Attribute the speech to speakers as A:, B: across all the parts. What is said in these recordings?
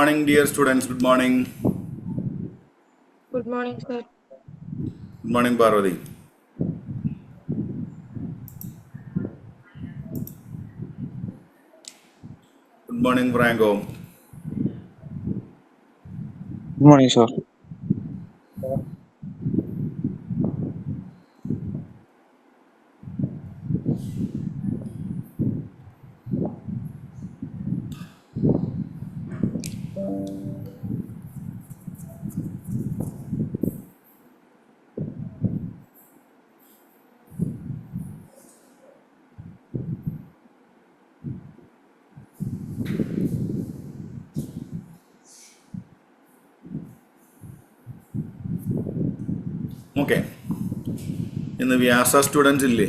A: morning, dear students. Good morning.
B: Good morning, sir.
A: Good morning, Parvati. Good morning, Franco.
C: Good morning, sir.
A: Okay. ഇന്ന് വ്യാസ students ഇല്ലേ?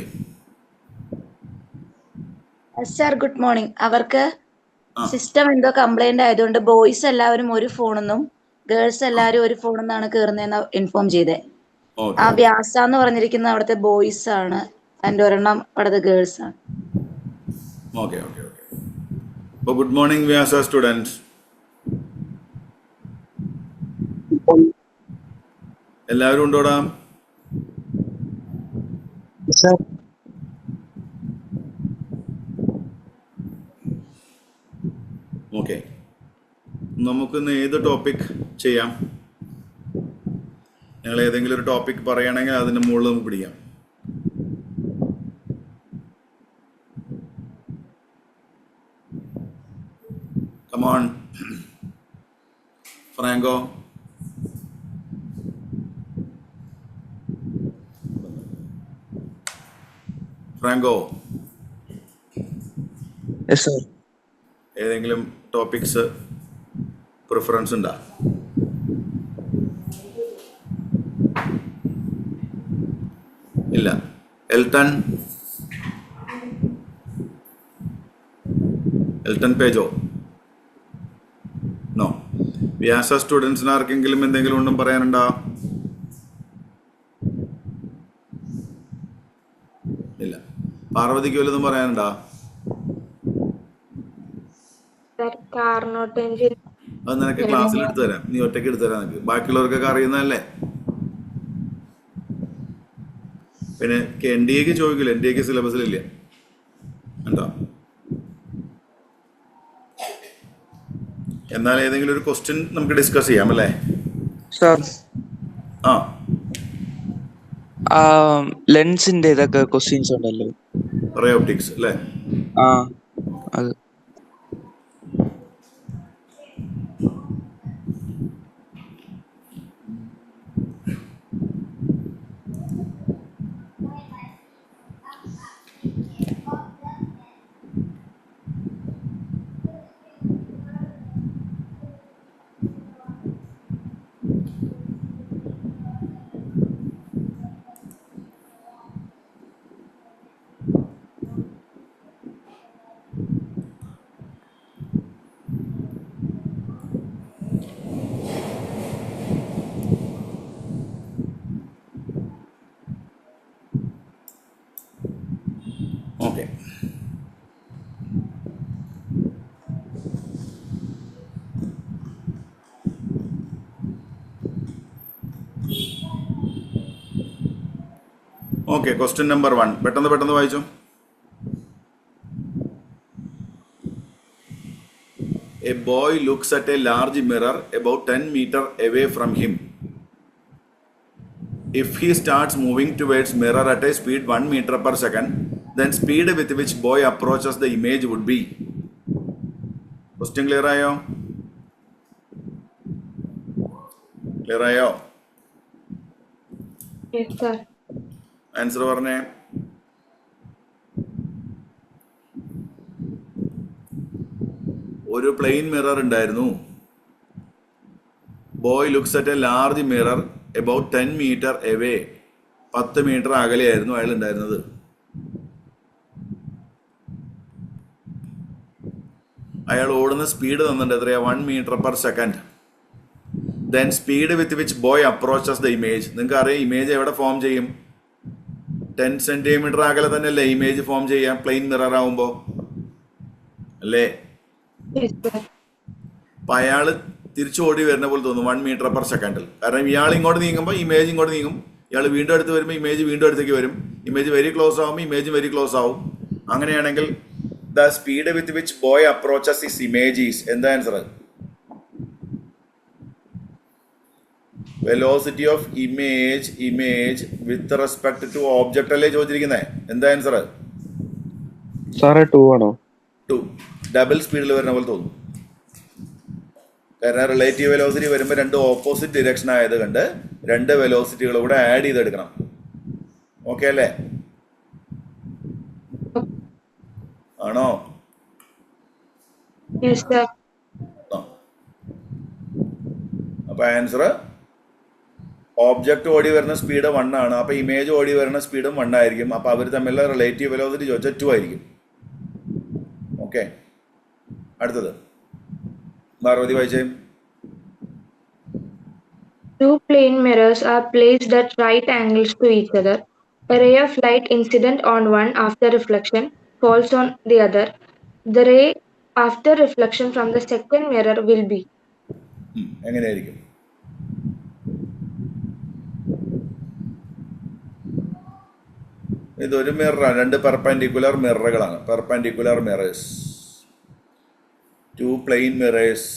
D: Sir good morning. അവർക്ക് system എന്തോ complaint ആയതുകൊണ്ട് boys എല്ലാവരും ഒരു ഫോണെന്നും girls എല്ലാവരും ഒരു ഫോണെന്നാണ് കയറുന്നതെന്ന് ഇൻഫോം ചെയ്തേ. ആ വ്യാസ എന്ന് പറഞ്ഞിരിക്കുന്ന അവിടുത്തെ ബോയ്സ് ആണ്, അതിന്റെ ഒരെണ്ണം അവിടുത്തെ ഗേൾസ് ആണ്.
A: Okay okay okay. അപ്പോൾ ഗുഡ് മോർണിംഗ് വ്യാസ സ്റ്റുഡൻസ്. എല്ലാവരും ഉണ്ടോടാ?
C: Sir.
A: ഓക്കെ. നമുക്കിന്ന് ഏത് ടോപ്പിക് ചെയ്യാം? നിങ്ങൾ ഏതെങ്കിലും ഒരു ടോപ്പിക് പറയുകയാണെങ്കിൽ അതിൻ്റെ മുകളിൽ നമുക്ക് പിടിക്കാം. Come on. Franco. Franco.
C: Yes, sir.
A: ഏതെങ്കിലും ടോപ്പിക്സ് പ്രിഫറൻസ് ഉണ്ടോ? ഇല്ല. എൽട്ടൺ പേജോ? നോ. വ്യാസ സ്റ്റുഡൻസിന് ആർക്കെങ്കിലും എന്തെങ്കിലും ഒന്നും പറയാനുണ്ടോ? ഇല്ല. പാർവതിക്ക് വല്ലതും പറയാനുണ്ടോ? അത് നിനക്ക് ക്ലാസ്സിൽ എടുത്തു തരാം. നീ ഒറ്റയ്ക്ക് എടുത്തു തരാം. നിനക്ക് ബാക്കിയുള്ളവർക്കൊക്കെ അറിയുന്നതല്ലേ. പിന്നെ എൻ ഡി എക്ക് ചോദിക്കില്ല, എൻ ഡി എക്ക് സിലബസിലില്ല. എന്താ? എന്നാൽ ഏതെങ്കിലും ഒരു ക്വസ്റ്റ്യൻ നമുക്ക് ഡിസ്കസ് ചെയ്യാം അല്ലേ?
C: Sir.
A: ആ,
C: ലെൻസിന്റെ ഇതൊക്കെ ക്വസ്റ്റ്യൻസ് ഉണ്ടല്ലോ.
A: റേ ഓപ്റ്റിക്സ് അല്ലേ?
C: അത്
A: ഓക്കെ. ഓക്കെ, ക്വസ്റ്റ്യൻ നമ്പർ 1 പെട്ടെന്ന് വായിച്ചു. A boy looks at a large mirror about 10 meters away from him. If he starts moving towards mirror at a speed 1 meter per second, then speed with which boy approaches the image would be. Question clear ആയോ? Clear ആയോ?
B: Yes, sir.
A: Answer പറഞ്ഞേ. ഒരു plain mirror ഉണ്ടായിരുന്നു. Boy looks at a large mirror about 10 metre away. 10 metre അകലെയായിരുന്നു അയാൾ ഉണ്ടായിരുന്നത്. അയാൾ ഓടുന്ന സ്പീഡ് തന്നിട്ടുണ്ട് എത്രയാ? 1 metre per second. Then speed with which boy approaches the image. നിങ്ങൾക്ക് അറിയാം ഇമേജ് എവിടെ ഫോം ചെയ്യും? 10 സെന്റിമീറ്റർ അകലെ തന്നെയല്ലേ ഇമേജ് ഫോം ചെയ്യാം പ്ലെയിൻ മിറർ ആവുമ്പോൾ, അല്ലേ?
B: Yes, sir.
A: അപ്പം അയാൾ തിരിച്ചു ഓടി വരുന്ന പോലെ തോന്നും 1 മീറ്റർ പെർ സെക്കൻഡിൽ. കാരണം ഇയാൾ ഇങ്ങോട്ട് നീങ്ങുമ്പോൾ ഇമേജ് ഇങ്ങോട്ട് നീങ്ങും, ഇയാൾ വീണ്ടും അടുത്ത് വരുമ്പോൾ ഇമേജ് വീണ്ടും അടുത്തേക്ക് വരും, ഇമേജ് വെരി ക്ലോസ് ആകുമ്പോൾ ഇമേജ് വെരി ക്ലോസ് ആവും. അങ്ങനെയാണെങ്കിൽ the speed with which boy approaches this image is, എന്താ answer? Velocity of image with respect to object അല്ലേ ചോദിച്ചിരിക്കുന്നത്. എന്താ ആൻസർ?
C: സാറേ 2 ആണോ?
A: 2. ഡബിൾ സ്പീഡിൽ വരുന്ന പോലെ തോന്നും. കാരണം റിലേറ്റീവ് വെലോസിറ്റി വരുമ്പോൾ 2 ഓപ്പോസിറ്റ് ഡിറക്ഷൻ ആയത് കൊണ്ട് 2 വെലോസിറ്റികൾ കൂടെ ആഡ് ചെയ്തെടുക്കണം. ഓക്കെ അല്ലേ? ആണോ? അപ്പൊ ആൻസർ ഓബ്ജക്റ്റ് ഓടി വരുന്ന സ്പീഡ് 1 ആണ്. അപ്പൊ ഇമേജ് ഓടി വരുന്ന സ്പീഡും 1 ആയിരിക്കും. അപ്പൊ അവർ തമ്മിലുള്ള റിലേറ്റീവ് വെലോസിറ്റി ചോദിച്ചാൽ 2 ആയിരിക്കും. ഓക്കെ, അടുത്തത് പാർവതി വായിച്ചേ.
B: Two plane mirrors are placed at right angles to each other. A ray of light incident on one after reflection falls on the other. The ray after reflection from the second mirror will be.
A: എങ്ങനെയായിരിക്കും? ഇതൊരു മിററാണ്, 2 perpendicular മിററുകളാണ്. Perpendicular mirrors, 2 plain mirrors,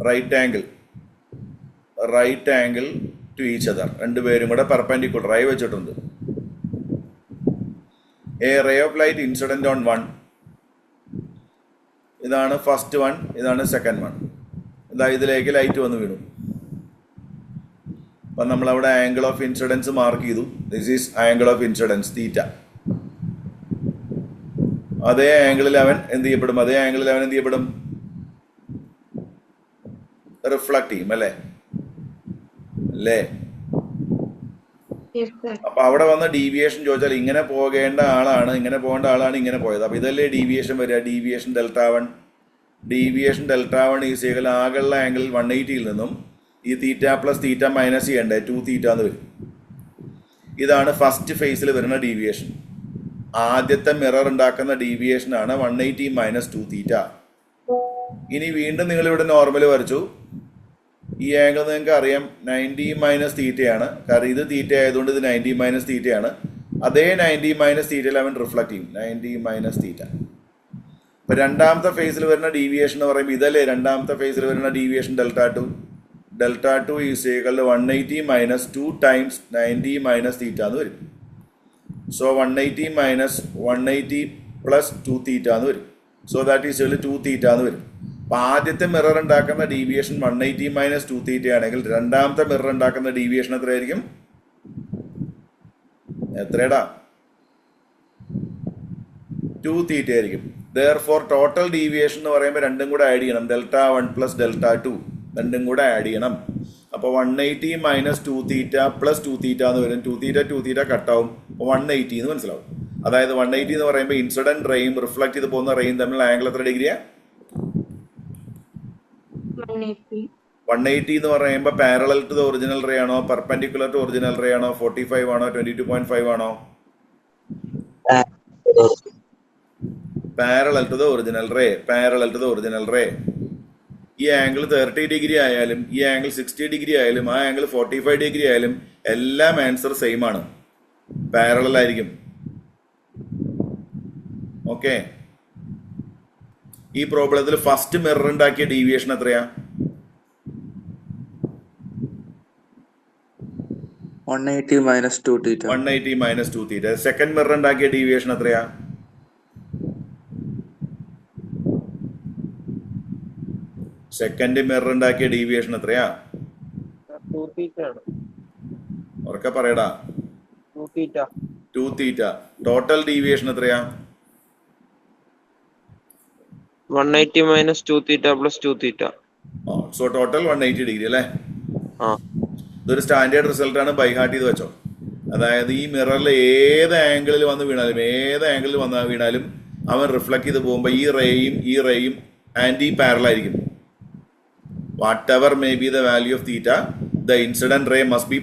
A: right angle to each other. 2 പേരും കൂടെ perpendicular ആയി വെച്ചിട്ടുണ്ട്. A ray of light incident on 1, ഇതാണ് first one, ഇതാണ് സെക്കൻഡ് വൺ. ഇതാ ഇതിലേക്ക് ലൈറ്റ് വന്ന് വീണു. അപ്പം നമ്മളവിടെ ആംഗിൾ ഓഫ് ഇൻസിഡൻസ് മാർക്ക് ചെയ്തു. This is angle of incidence theta. അതേ ആംഗിളിൽ അവൻ എന്ത് ചെയ്യപ്പെടും? റിഫ്ലക്ട് ചെയ്യും അല്ലേ?
B: Yes, sir.
A: അപ്പൊ അവിടെ വന്ന ഡീവിയേഷൻ ചോദിച്ചാൽ ഇങ്ങനെ പോകേണ്ട ആളാണ് ഇങ്ങനെ പോയത്. അപ്പൊ ഇതല്ലേ ഡീവിയേഷൻ വരിക? Deviation delta one is equal ആകെയുള്ള ആംഗിൾ 180യിൽ നിന്നും ഈ തീറ്റ പ്ലസ് തീറ്റ മൈനസ് ചെയ്യണ്ടേ 2 തീറ്റ എന്ന് വരും. ഇതാണ് ഫസ്റ്റ് ഫേസിൽ വരുന്ന ഡീവിയേഷൻ. ആദ്യത്തെ മിറർ ഉണ്ടാക്കുന്ന ഡീവിയേഷൻ ആണ് 180 മൈനസ് 2 തീറ്റ. ഇനി വീണ്ടും നിങ്ങളിവിടെ നോർമൽ വരച്ചു. ഈ ആംഗിൾ നിങ്ങൾക്ക് അറിയാം 90 മൈനസ് തീറ്റയാണ്. കാരണം ഇത് തീറ്റ ആയതുകൊണ്ട് ഇത് 90 മൈനസ് തീറ്റയാണ്. അതേ 90 മൈനസ് തീറ്റയിൽ അവൻ റിഫ്ലക്ട് ചെയ്യും, 90 മൈനസ് തീറ്റ. ഇപ്പം രണ്ടാമത്തെ ഫേസിൽ വരുന്ന ഡീവിയേഷൻ എന്ന് പറയുമ്പോൾ ഇതല്ലേ രണ്ടാമത്തെ ഫേസിൽ വരുന്ന deviation delta two is equal to 180 minus 2 times 90 minus theta എന്ന് വരും. സോ 180 മൈനസ് 180 പ്ലസ് 2 തീറ്റ എന്ന് വരും. സോ ദാറ്റ് ഈസ് ഈക്വൽ 2 തീറ്റ എന്ന് വരും. അപ്പം ആദ്യത്തെ മിറർ ഉണ്ടാക്കുന്ന ഡീവിയേഷൻ 180 മൈനസ് 2 തീറ്റ ആണെങ്കിൽ രണ്ടാമത്തെ മിറർ ഉണ്ടാക്കുന്ന ഡീവിയേഷൻ എത്രയായിരിക്കും? എത്രയടാ? 2 തീറ്റ ആയിരിക്കും. Therefore ടോട്ടൽ ഡീവിയേഷൻ എന്ന് പറയുമ്പോൾ രണ്ടും കൂടെ ആഡ് ചെയ്യണം. ഡെൽറ്റ 1 പ്ലസ് ഡെൽറ്റ 2 രണ്ടും കൂടെ ആഡ് ചെയ്യണം. അപ്പോൾ 180 മൈനസ് 2 തീറ്റ പ്ലസ് 2 തീറ്റ എന്ന് വരും. 2 തീറ്റ കട്ടാവും. അപ്പോൾ 180 എന്ന് മനസ്സിലാവും. അതായത് 180 എന്ന് പറയുമ്പോൾ ഇൻസിഡന്റ് റേയും റിഫ്ലക്ട് ചെയ്ത് പോകുന്ന റേയും തമ്മിലുള്ള ആംഗിൾ എത്ര ഡിഗ്രിയാ? 180 എന്ന് പറയുമ്പോൾ parallel to the original ray ആണോ, പെർപെൻഡിക്കുലർ ടു ഒറിജിനൽ റേ ആണോ, 45 ആണോ, 22.5 ആണോ? Parallel to the original ray. ഈ ആംഗിൾ 30 ഡിഗ്രി ആയാലും ഈ ആംഗിൾ 60 ഡിഗ്രി ആയാലും ആ ആംഗിൾ 45 ഡിഗ്രി ആയാലും എല്ലാം ആൻസർ സെയിം ആണ്, പാരലൽ ആയിരിക്കും. ഓക്കെ, ഈ പ്രോബ്ലത്തിൽ ഫസ്റ്റ് മിറർ ഉണ്ടാക്കിയ ഡീവിയേഷൻ എത്രയാ?
C: 180 മൈനസ് 2 തീറ്റ.
A: 180 മൈനസ് 2 തീറ്റ. സെക്കൻഡ് മിറർ ഉണ്ടാക്കിയ ഡീവിയേഷൻ എത്രയാ? സെക്കൻഡ് മിറർ ഉണ്ടാക്കിയ ഡീവിയേഷൻ എത്രയാ?
E: 2 തീറ്റ ആണ്.
A: ഉറക്കെ പറയടാ. 2 തീറ്റ. ടോട്ടൽ ഡീവിയേഷൻ എത്രയാ?
E: 180 മൈനസ് 2 തീറ്റ പ്ലസ് 2 തീറ്റ.
A: സോ ടോട്ടൽ 180 ഡിഗ്രി അല്ലേ?
E: ആ,
A: ഇതൊരു സ്റ്റാൻഡേർഡ് റിസൾട്ട് ആണ്, ബൈ ഹാർട്ട് ചെയ്ത് വെച്ചോ. അതായത് ഈ മിററിൽ ഏത് ആംഗിളിൽ വന്ന് വീണാലും അവൻ റിഫ്ലക്ട് ചെയ്ത് പോകുമ്പോൾ ഈ റേയും ആന്റി പാരലൽ ആയിരിക്കും. Whatever may be the value of theta, the incident ray must be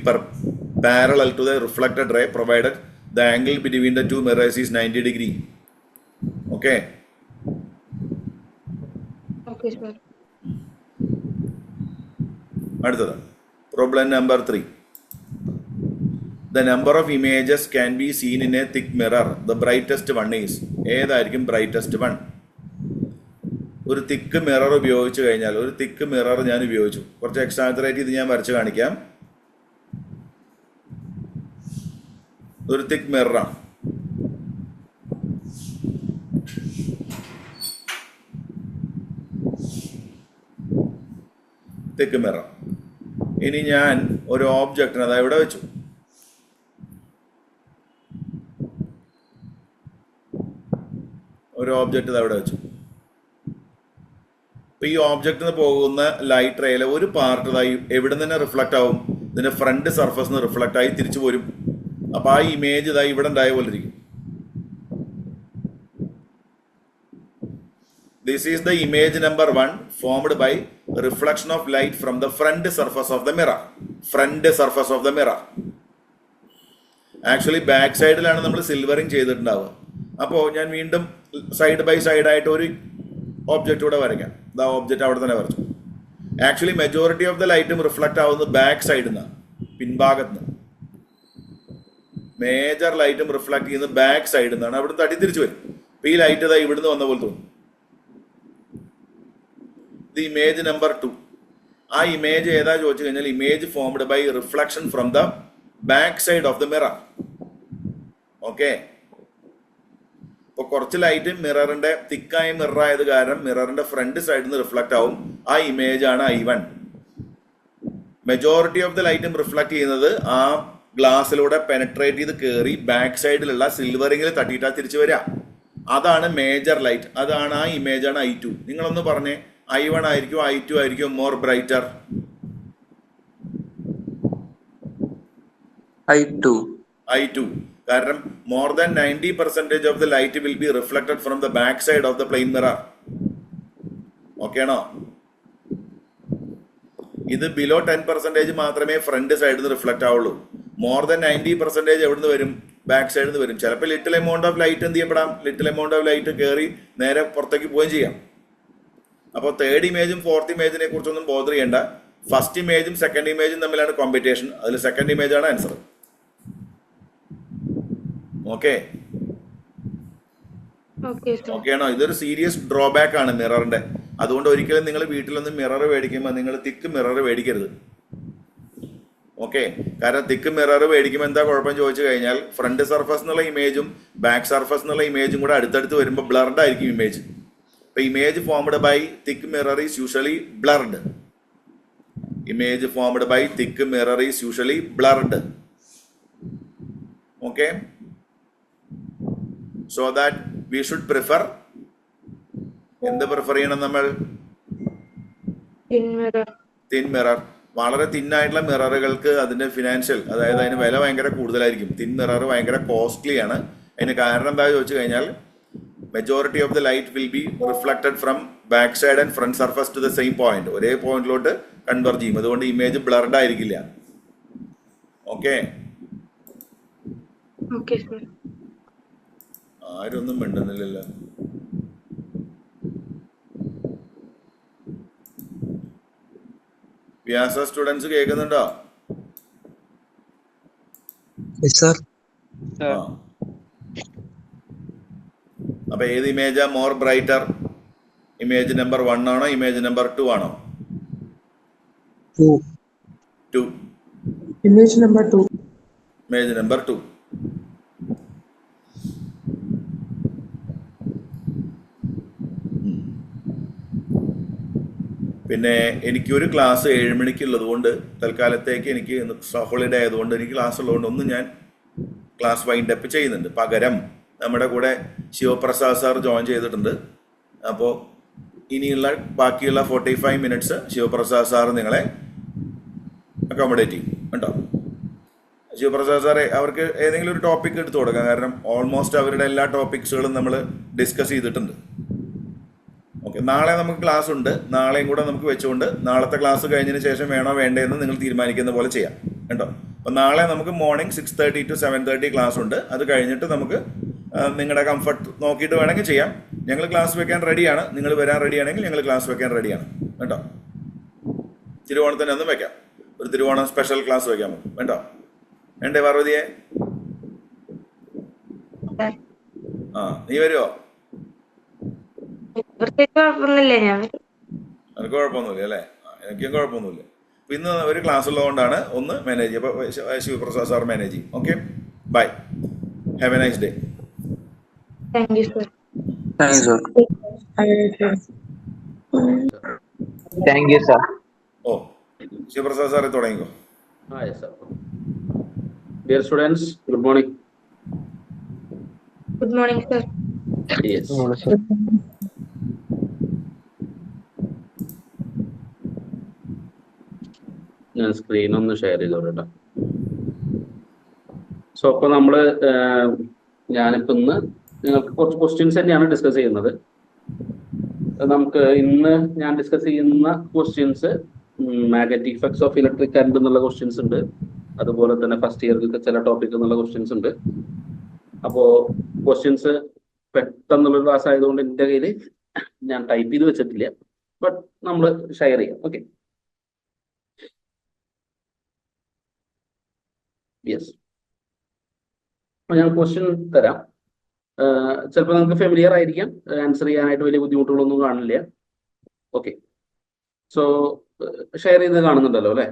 A: parallel to the reflected ray provided the angle between the two mirrors is 90 degree. Okay.
B: Okay, sir.
A: അടുത്തത് problem number 3. The number of images can be seen in a thick mirror. The brightest one is. ഏതായിരിക്കും brightest one? ഒരു തിക്ക് mirror ഉപയോഗിച്ച് കഴിഞ്ഞാൽ, ഒരു തിക്ക് mirror ഞാൻ ഉപയോഗിച്ചു. കുറച്ച് exaggerate ഇത് ഞാൻ വരച്ച് കാണിക്കാം. ഒരു തിക്ക് മിററാണ്. തിക്ക് മിറർ. ഇനി ഞാൻ ഒരു ഓബ്ജക്റ്റിന് അതായത് ഇവിടെ വെച്ചു. ഒരു ഓബ്ജക്റ്റ് ഇത് അവിടെ വെച്ചു. അപ്പോൾ ഈ ഓബ്ജക്റ്റിൽ നിന്ന് പോകുന്ന ലൈറ്റ് റേയിലെ ഒരു പാർട്ട് ഇതായി എവിടെ നിന്ന് റിഫ്ലക്റ്റ് ആവും? ഇതിൻ്റെ ഫ്രണ്ട് സർഫസിൽ നിന്ന് റിഫ്ലക്റ്റ് ആയി തിരിച്ചു പോരും. അപ്പോൾ ആ ഇമേജ് ഇതായി ഇവിടെ ഉണ്ടായ പോലെ ഇരിക്കും. This is the image number 1 formed by reflection of light from the front surface of the mirror. Front surface of the mirror. Actually back സൈഡിലാണ് നമ്മൾ സിൽവറിങ് ചെയ്തിട്ടുണ്ടാവുക. അപ്പോൾ ഞാൻ വീണ്ടും സൈഡ് ബൈ സൈഡായിട്ട് ഒരു ഓബ്ജക്റ്റ് കൂടെ വരയ്ക്കാം. ഇതാ ഓബ്ജക്റ്റ് അവിടെ തന്നെ വരച്ചു. ആക്ച്വലി മെജോറിറ്റി ഓഫ് ദ ലൈറ്റും റിഫ്ലക്റ്റ് ആവുന്നത് ബാക്ക് സൈഡിൽ നിന്നാണ്, പിൻഭാഗത്ത് നിന്ന്. മേജർ ലൈറ്റും റിഫ്ലക്ട് ചെയ്യുന്നത് ബാക്ക് സൈഡിൽ നിന്നാണ്. അവിടെ തട്ടി തിരിച്ചു വരും. അപ്പോൾ ഈ ലൈറ്റ് ഇതാ ഇവിടുന്ന് വന്ന പോലെ തോന്നും. The image number 2. ആ ഇമേജ് ഏതാ ചോദിച്ചു കഴിഞ്ഞാൽ image formed by reflection from the back side of the mirror. Okay. അപ്പോൾ കുറച്ച് ലൈറ്റ് മിററിന്റെ തിക്കായ മിറർ ആയത് കാരണം മിററിന്റെ ഫ്രണ്ട് സൈഡിൽ നിന്ന് റിഫ്ലക്റ്റ് ആവും. ആ ഇമേജ് ആണ് I1. മെജോറിറ്റി ഓഫ് ദ ലൈറ്റും റിഫ്ലക്ട് ചെയ്യുന്നത് ആ ഗ്ലാസ്സിലൂടെ പെനട്രേറ്റ് ചെയ്ത് കയറി ബാക്ക് സൈഡിലുള്ള സിൽവറിങ്ങിൽ തട്ടിയിട്ടാ തിരിച്ചു വരിക. അതാണ് മേജർ ലൈറ്റ്. അതാണ് ആ ഇമേജ് ആണ് I2. നിങ്ങളൊന്ന് പറഞ്ഞേ, I1 ആയിരിക്കും I2 ആയിരിക്കും മോർ ബ്രൈറ്റർ? I2. കാരണം more than 90% of the light will be reflected from the back side of the plain mirror. Okay ആണോ? ഇത് ബിലോ 10% മാത്രമേ ഫ്രണ്ട് സൈഡിൽ നിന്ന് റിഫ്ലക്റ്റ് ആവുള്ളൂ. മോർ ദാൻ 90% എവിടുന്ന് വരും? ബാക്ക് സൈഡിൽ നിന്ന് വരും. ചിലപ്പോൾ ലിറ്റിൽ എമൗണ്ട് ഓഫ് ലൈറ്റ് എന്ത് ചെയ്യപ്പെടാം? ലിറ്റിൽ എമൗണ്ട് ഓഫ് ലൈറ്റ് കയറി നേരെ പുറത്തേക്ക് പോവുകയും ചെയ്യാം. അപ്പോൾ തേർഡ് ഇമേജും ഫോർത്ത് ഇമേജിനെ കുറിച്ചൊന്നും ബോധർ ചെയ്യേണ്ട. ഫസ്റ്റ് ഇമേജും സെക്കൻഡ് ഇമേജും തമ്മിലാണ് കോമ്പറ്റീഷൻ. അതിൽ സെക്കൻഡ് ഇമേജ് ആണ് ആൻസർ. ഓക്കെ ഓക്കെ ആണോ? ഇതൊരു സീരിയസ് ഡ്രോബാക്ക് ആണ് മിററിന്റെ. അതുകൊണ്ട് ഒരിക്കലും നിങ്ങൾ വീട്ടിലൊന്നും മിറർ മേടിക്കുമ്പോൾ നിങ്ങൾ തിക്ക് മിറർ മേടിക്കരുത്. ഓക്കെ. കാരണം തിക്ക് മിറർ മേടിക്കുമ്പോൾ എന്താ കുഴപ്പം ചോദിച്ചു കഴിഞ്ഞാൽ ഫ്രണ്ട് സർഫസ് എന്നുള്ള ഇമേജും ബാക്ക് സർഫസ് എന്നുള്ള ഇമേജും കൂടെ അടുത്തടുത്ത് വരുമ്പോൾ ബ്ലർഡ് ആയിരിക്കും ഇമേജ്. ഇപ്പൊ image formed by thick mirror is usually blurred. Image formed by thick mirror is usually blurred. Okay. So that we should prefer, എന്ത് പ്രിഫർ ചെയ്യണം നമ്മൾ? Thin mirror. വളരെ തിന്നായിട്ടുള്ള മിററുകൾക്ക് അതിന്റെ ഫിനാൻഷ്യൽ, അതായത് അതിന് വില ഭയങ്കര കൂടുതലായിരിക്കും. തിൻ മിറർ ഭയങ്കര കോസ്റ്റ്ലി ആണ്. അതിന് കാരണം എന്താ ചോദിച്ചു കഴിഞ്ഞാൽ majority of the light will be reflected from back side and front surface to the same point. ഒരേ പോയിന്റിലോട്ട് കൺവെർജ് ചെയ്യും. അതുകൊണ്ട് ഇമേജ് ബ്ലർഡ് ആയിരിക്കില്ല. ഓക്കെ. ആരൊന്നും മിണ്ടുന്നില്ലല്ലോ. വ്യാസ സ്റ്റുഡൻസ് കേൾക്കുന്നുണ്ടോ? അപ്പൊ ഏത് ഇമേജാ മോർ ബ്രൈറ്റർ? ഇമേജ് നമ്പർ 1 ആണോ ഇമേജ് നമ്പർ 2 ആണോ? 2.
F: Image number 2.
A: Image number 2. പിന്നെ എനിക്കൊരു ക്ലാസ് 7 മണിക്കുള്ളത് കൊണ്ട് തൽക്കാലത്തേക്ക് എനിക്ക് ഹോളിഡേ ആയതുകൊണ്ട് എനിക്ക് ക്ലാസ് ഉള്ളതുകൊണ്ട് ഒന്ന് ഞാൻ ക്ലാസ് വൈൻഡ് അപ്പ് ചെയ്യുന്നുണ്ട്. പകരം നമ്മുടെ കൂടെ ശിവപ്രസാദ് സാർ ജോയിൻ ചെയ്തിട്ടുണ്ട്. അപ്പോൾ ഇനിയുള്ള ബാക്കിയുള്ള 45 മിനിറ്റ്സ് ശിവപ്രസാദ് സാർ നിങ്ങളെ അക്കോമഡേറ്റ് ചെയ്യും കേട്ടോ. ശിവപ്രസാദ് സാറെ അവർക്ക് ഏതെങ്കിലും ഒരു ടോപ്പിക് എടുത്തു കൊടുക്കാം. കാരണം ഓൾമോസ്റ്റ് അവരുടെ എല്ലാ ടോപ്പിക്സുകളും നമ്മൾ ഡിസ്കസ് ചെയ്തിട്ടുണ്ട്. ഓക്കെ. നാളെ നമുക്ക് ക്ലാസ് ഉണ്ട്. നാളെയും കൂടെ നമുക്ക് വെച്ചുകൊണ്ട് നാളത്തെ ക്ലാസ് കഴിഞ്ഞതിന് ശേഷം വേണോ വേണ്ടതെന്ന് നിങ്ങൾ തീരുമാനിക്കുന്ന പോലെ ചെയ്യാം കേട്ടോ. അപ്പോൾ നാളെ നമുക്ക് മോർണിംഗ് 6:30 to 7:30 ക്ലാസ് ഉണ്ട്. അത് കഴിഞ്ഞിട്ട് നമുക്ക് നിങ്ങളുടെ കംഫർട്ട് നോക്കിയിട്ട് വേണമെങ്കിൽ ചെയ്യാം. ഞങ്ങൾ ക്ലാസ് വെക്കാൻ റെഡിയാണ്. നിങ്ങൾ വരാൻ റെഡിയാണെങ്കിൽ ഞങ്ങൾ ക്ലാസ് വെക്കാൻ റെഡിയാണ് കേട്ടോ. തിരുവോണത്തിന് ഒന്നും വെക്കാം, ഒരു തിരുവോണം സ്പെഷ്യൽ ക്ലാസ് വെക്കാൻ വേണ്ടോ? വേണ്ടേ പാർവതിയെ? ആ, നീ വരുമോ?
B: പ്രത്യേകിച്ച് കുഴപ്പമൊന്നുമില്ല, ഞാൻ
A: എനിക്ക് കുഴപ്പമൊന്നുമില്ല അല്ലേ? എനിക്കും കുഴപ്പമൊന്നുമില്ല. അപ്പം ഇന്ന് ഒരു ക്ലാസ് ഉള്ളതുകൊണ്ടാണ് ഒന്ന് മാനേജ് ചെയ്യും. അപ്പോൾ ശിവപ്രസാദ് സാർ മാനേജ് ചെയ്യും. Okay, bye, have a nice day.
B: Thank you sir.
C: Thank you, sir.
E: Thank you sir.
A: ഓ, ശിവപ്രസാദ് സാറെ തുടങ്ങിക്കോ.
G: Yes, sir. Dear students, good morning.
B: Good morning sir.
G: Yes. ഞാൻ സ്ക്രീൻ ഒന്ന് ഷെയർ ചെയ്തോട്ടെ. സോ അപ്പൊ നമ്മള് ഞാനിപ്പോ ഇന്ന് നിങ്ങൾക്ക് കുറച്ച് ക്വസ്റ്റ്യൻസ് തന്നെയാണ് ഡിസ്കസ് ചെയ്യുന്നത്. നമുക്ക് ഇന്ന് ഞാൻ ഡിസ്കസ് ചെയ്യുന്ന questions magnetic effects of electric current എന്നുള്ള ക്വസ്റ്റ്യൻസ് ഉണ്ട്. അതുപോലെ തന്നെ ഫസ്റ്റ് ഇയറിലത്തെ ചില ടോപ്പിക് എന്നുള്ള ക്വസ്റ്റ്യൻസ് ഉണ്ട്. അപ്പോ ക്വസ്റ്റ്യൻസ് പെട്ടെന്നുള്ള ക്ലാസ് ആയതുകൊണ്ട് എൻ്റെ കയ്യിൽ ഞാൻ ടൈപ്പ് ചെയ്ത് വെച്ചിട്ടില്ല, ബട്ട് നമ്മൾ ഷെയർ ചെയ്യാം. Okay, yes. അപ്പൊ ഞാൻ ക്വസ്റ്റ്യൻ തരാം. ചിലപ്പോൾ നമുക്ക് ഫെമിലിയർ ആയിരിക്കാം, ആൻസർ ചെയ്യാനായിട്ട് വലിയ ബുദ്ധിമുട്ടുകളൊന്നും കാണില്ല. ഓക്കെ, സോ ഷെയർ ചെയ്ത് കാണുന്നുണ്ടല്ലോ അല്ലേ?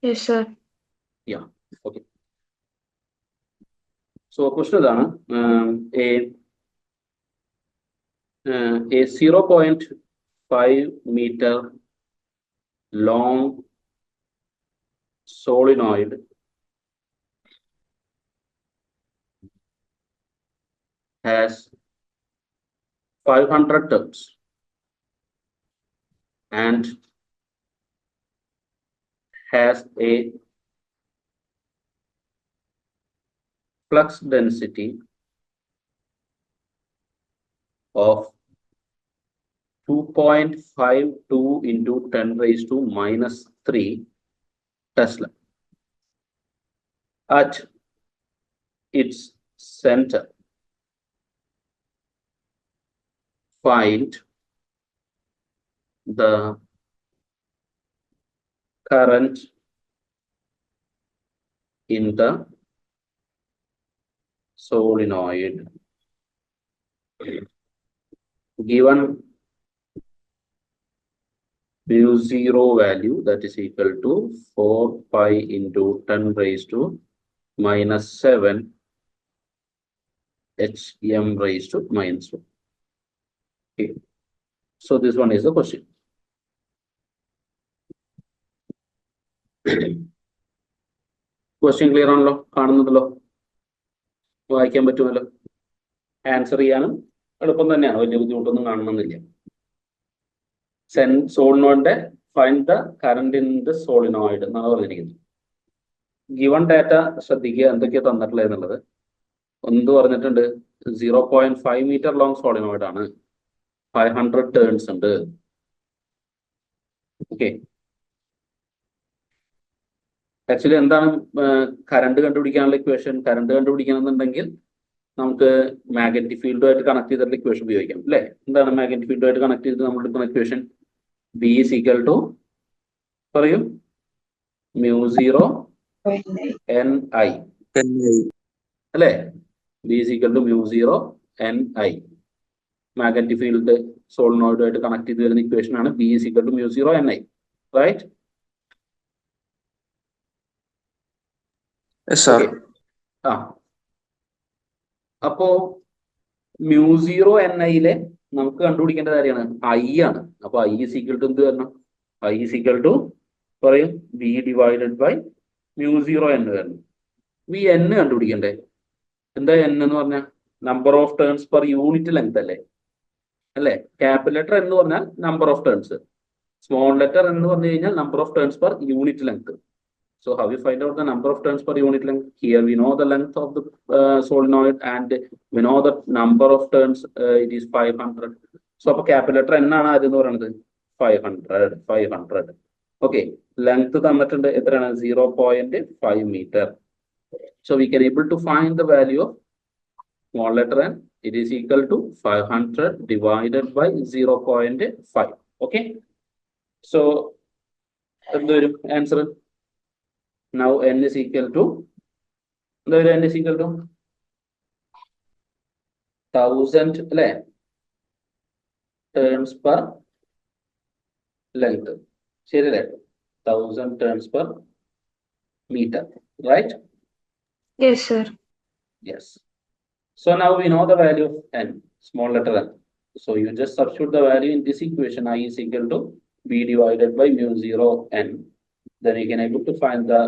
B: Yes sir.
G: Yeah, okay. So question ഇതാണ്. A 0.5 meter long solenoid has 500 turns and has a flux density of 2.52 into 10 raised to minus 3 Tesla. At its center, find the current in the solenoid. Given mu0 value, that is equal to 4 pi into 10 raised to minus 7 Hm raised to minus 1. Okay, so this one is the question. Question clear ആണല്ലോ? കാണുന്നുണ്ടല്ലോ? വായിക്കാൻ പറ്റുമല്ലോ? Answer ചെയ്യാനും എളുപ്പം തന്നെയാണ്, വലിയ ബുദ്ധിമുട്ടൊന്നും കാണണമെന്നില്ല. സോളിനോയിഡിന്റെ find the current in the solenoid എന്നാണ് പറഞ്ഞിരിക്കുന്നത്. ഗിവൺ ഡാറ്റ ശ്രദ്ധിക്കുക, എന്തൊക്കെയാണ് തന്നിട്ടുള്ളത് എന്നുള്ളത്. ഒന്ന് പറഞ്ഞിട്ടുണ്ട് 0.5 മീറ്റർ ലോങ് സോളിനോയിഡ് ആണ്, 500 ടേൺസ് ഉണ്ട്. ഓക്കെ, ആക്ച്വലി എന്താണ് കറണ്ട് കണ്ടുപിടിക്കാനുള്ള ഇക്വേഷൻ? കറണ്ട് കണ്ടുപിടിക്കണമെന്നുണ്ടെങ്കിൽ നമുക്ക് മാഗ്നറ്റിക് ഫീൽഡുമായിട്ട് കണക്ട് ചെയ്തിട്ടുള്ള ഇക്വേഷൻ ഉപയോഗിക്കാം അല്ലേ? എന്താണ് മാഗ്നറ്റിക് ഫീൽഡുമായിട്ട് കണക്ട് ചെയ്ത് നമ്മൾ എടുക്കുന്ന equation? B is equal to, പറയൂ, mu0 ni അല്ലേ? B is equal to mu0 ni. Magnetic field സോളിനോയിഡുമായിട്ട് കണക്ട് ചെയ്ത് വരുന്ന ഇക്വേഷൻ ആണ് B is equal to mu0 ni, right?
C: Yes, sir.
G: ആ, അപ്പോ mu0 ni നമുക്ക് കണ്ടുപിടിക്കേണ്ട കാര്യമാണ് ഐ ആണ്. അപ്പൊ ഐ ഈസ് ഈക്വൽ ടു എന്ത് വരണം? ഐ ഈസ് ഈക്വൽ ടു, പറയും, B divided by mu0 n വരണം. വി എൻ കണ്ടുപിടിക്കണ്ടേ? എന്താ എൻ എന്ന് പറഞ്ഞാൽ number of turns per unit length അല്ലേ? ക്യാപിറ്റൽ ലെറ്റർ എന്ന് പറഞ്ഞാൽ number of turns, small letter എന്ന് പറഞ്ഞു കഴിഞ്ഞാൽ number of turns per unit length. So how we find out the number of turns per unit length? Here we know the length of the solenoid and we know the number of turns, it is 500. So appo capital letter n aanu adenu parayunnathu 500. Okay, length thannittund etrana 0.5 meter. So we can able to find the value of small letter n It is equal to 500 divided by 0.5. Okay. So, answer. Now n is equal to n is equal to 1000 turns per length. ശരിയല്ലേ? 1000 turns per meter, right?
B: Yes, sir.
G: Yes. So now we know the value of n, small letter n. So you just substitute the value in this equation. I is equal to b divided by mu 0 n. Then you can able to find the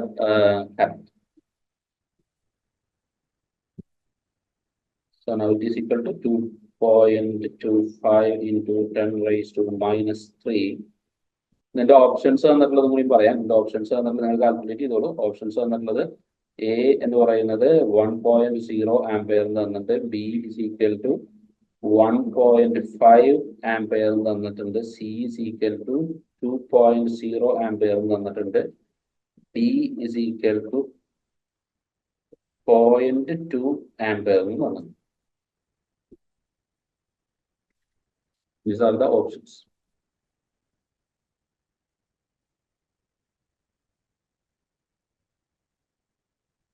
G: habit. So now it is equal to 2.25 into 10 raised to minus 3. ഇതിന്റെ options തന്നിട്ടുള്ളത് കൂടി പറയാം. ഇതിന്റെ options തന്നിട്ടുള്ളത് നിങ്ങൾ calculate ചെയ്തോളൂ. Options തന്നിട്ടുള്ളത് A എന്ന് പറയുന്നത് 1.0 ആംപിയർ തന്നിട്ട്, B is equal to 1.5 ampere തന്നിട്ടുണ്ട്, C is equal to 2.0 ampere തന്നിട്ടുണ്ട്, D is equal to 0.2 ampere തന്നിട്ടുണ്ട്. These are the options.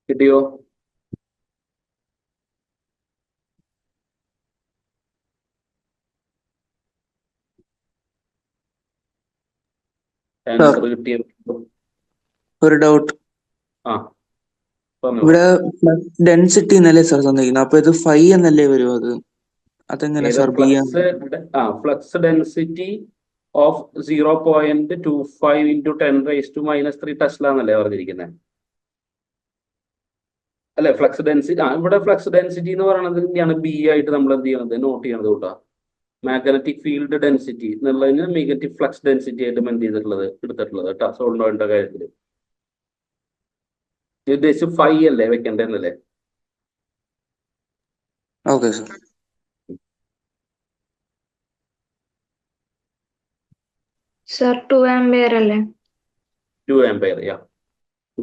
G: കിട്ടിയോ? ആൻസർ കിട്ടിയോ?
C: ഒരു ഡൗട്ട്.
G: ആ പറഞ്ഞു.
C: ഇവിടെ ഡെൻസിറ്റി എന്നല്ലേ സാർ തന്നിരിക്കുന്നത്, അപ്പൊ ഇത് 5 എന്നല്ലേ വരും? അതെങ്ങനെ sir?
G: Flux density of 0.25 into 10 raised to minus 3 Tesla എന്നല്ലേ പറഞ്ഞിരിക്കുന്നത്? അല്ലെ? ഫ്ലക്സ് ഡെൻസിറ്റി ഇവിടെ ഫ്ലക്സ് ഡെൻസിറ്റി എന്ന് പറയുന്നത് തന്നെയാണ് ബി ആയിട്ട് നമ്മൾ എന്ത് ചെയ്യണത്, നോട്ട് ചെയ്യണത് കേട്ടോ. മാഗ്നറ്റിക് ഫീൽഡ് ഡെൻസിറ്റി എന്നുള്ളതിന് നെഗറ്റീവ് ഫ്ലക്സ് ഡെൻസിറ്റി ആയിട്ട് എന്ത് ചെയ്തിട്ടുള്ളത്, എടുത്തിട്ടുള്ളത് കേട്ടോ. സോളിനോയിഡിന്റെ കാര്യത്തിൽ ഉദ്ദേശിച്ച് 5 അല്ലേ വെക്കേണ്ടതെന്നല്ലേ?
C: Okay sir.
B: Sir, 2 ampere അല്ലേ?
G: 2 ampere, yeah.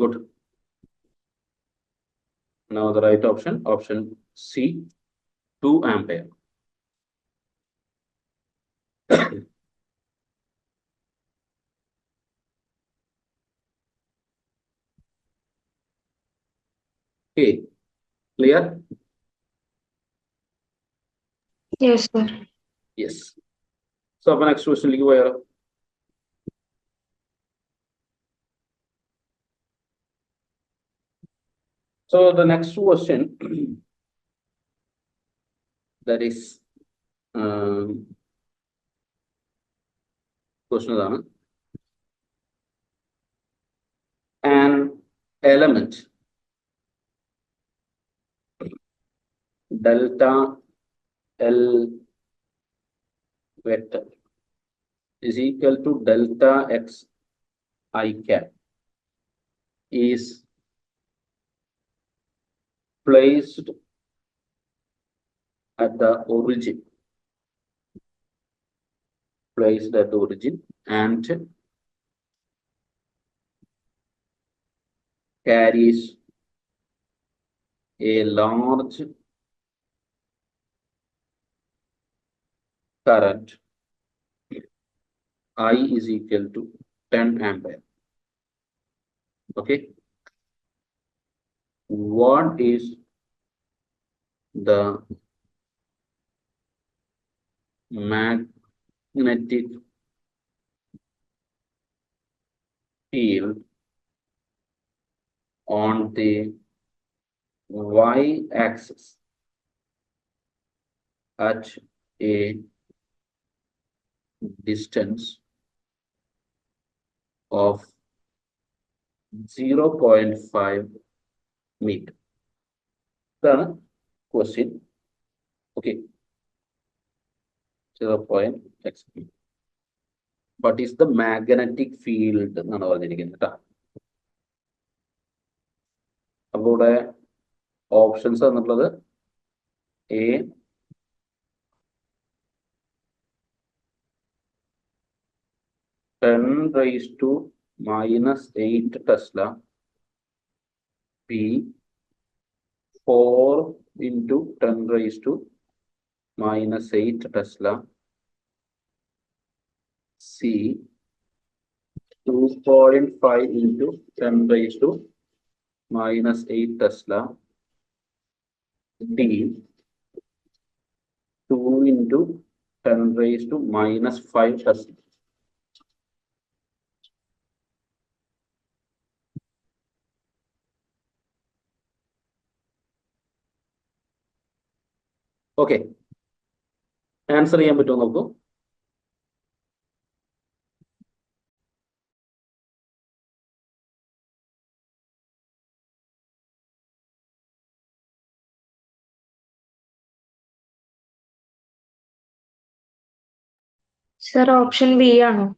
G: Good. Now the right option C, 2 ampere. Okay, clear?
B: Yes, sir.
G: Yes. So our next question लिखो यार. So the next question that is question is an element delta L vector is equal to delta x I cap is placed at the origin, and carries a large current I is equal to 10 ampere. Okay. What is the magnetic field on the y-axis at a distance of 0.5 meter? That's the question. Okay. 0.x. What is the magnetic field? എന്നാണ് പറഞ്ഞിരിക്കുന്നത് കേട്ടോ. അപ്പോൾ ഇവിടെ options തന്നിട്ടുള്ളത് A (10⁻⁻8 Tesla), B 4 into 10⁻⁻⁷ minus 8 Tesla. C, 2.5 into 10 raised to minus 8 Tesla. D, 2 into 10 raised to minus 5 Tesla. Okay, answer ചെയ്യാൻ പറ്റുമോ നോക്കൂ.
B: Sir, option B ആണോ?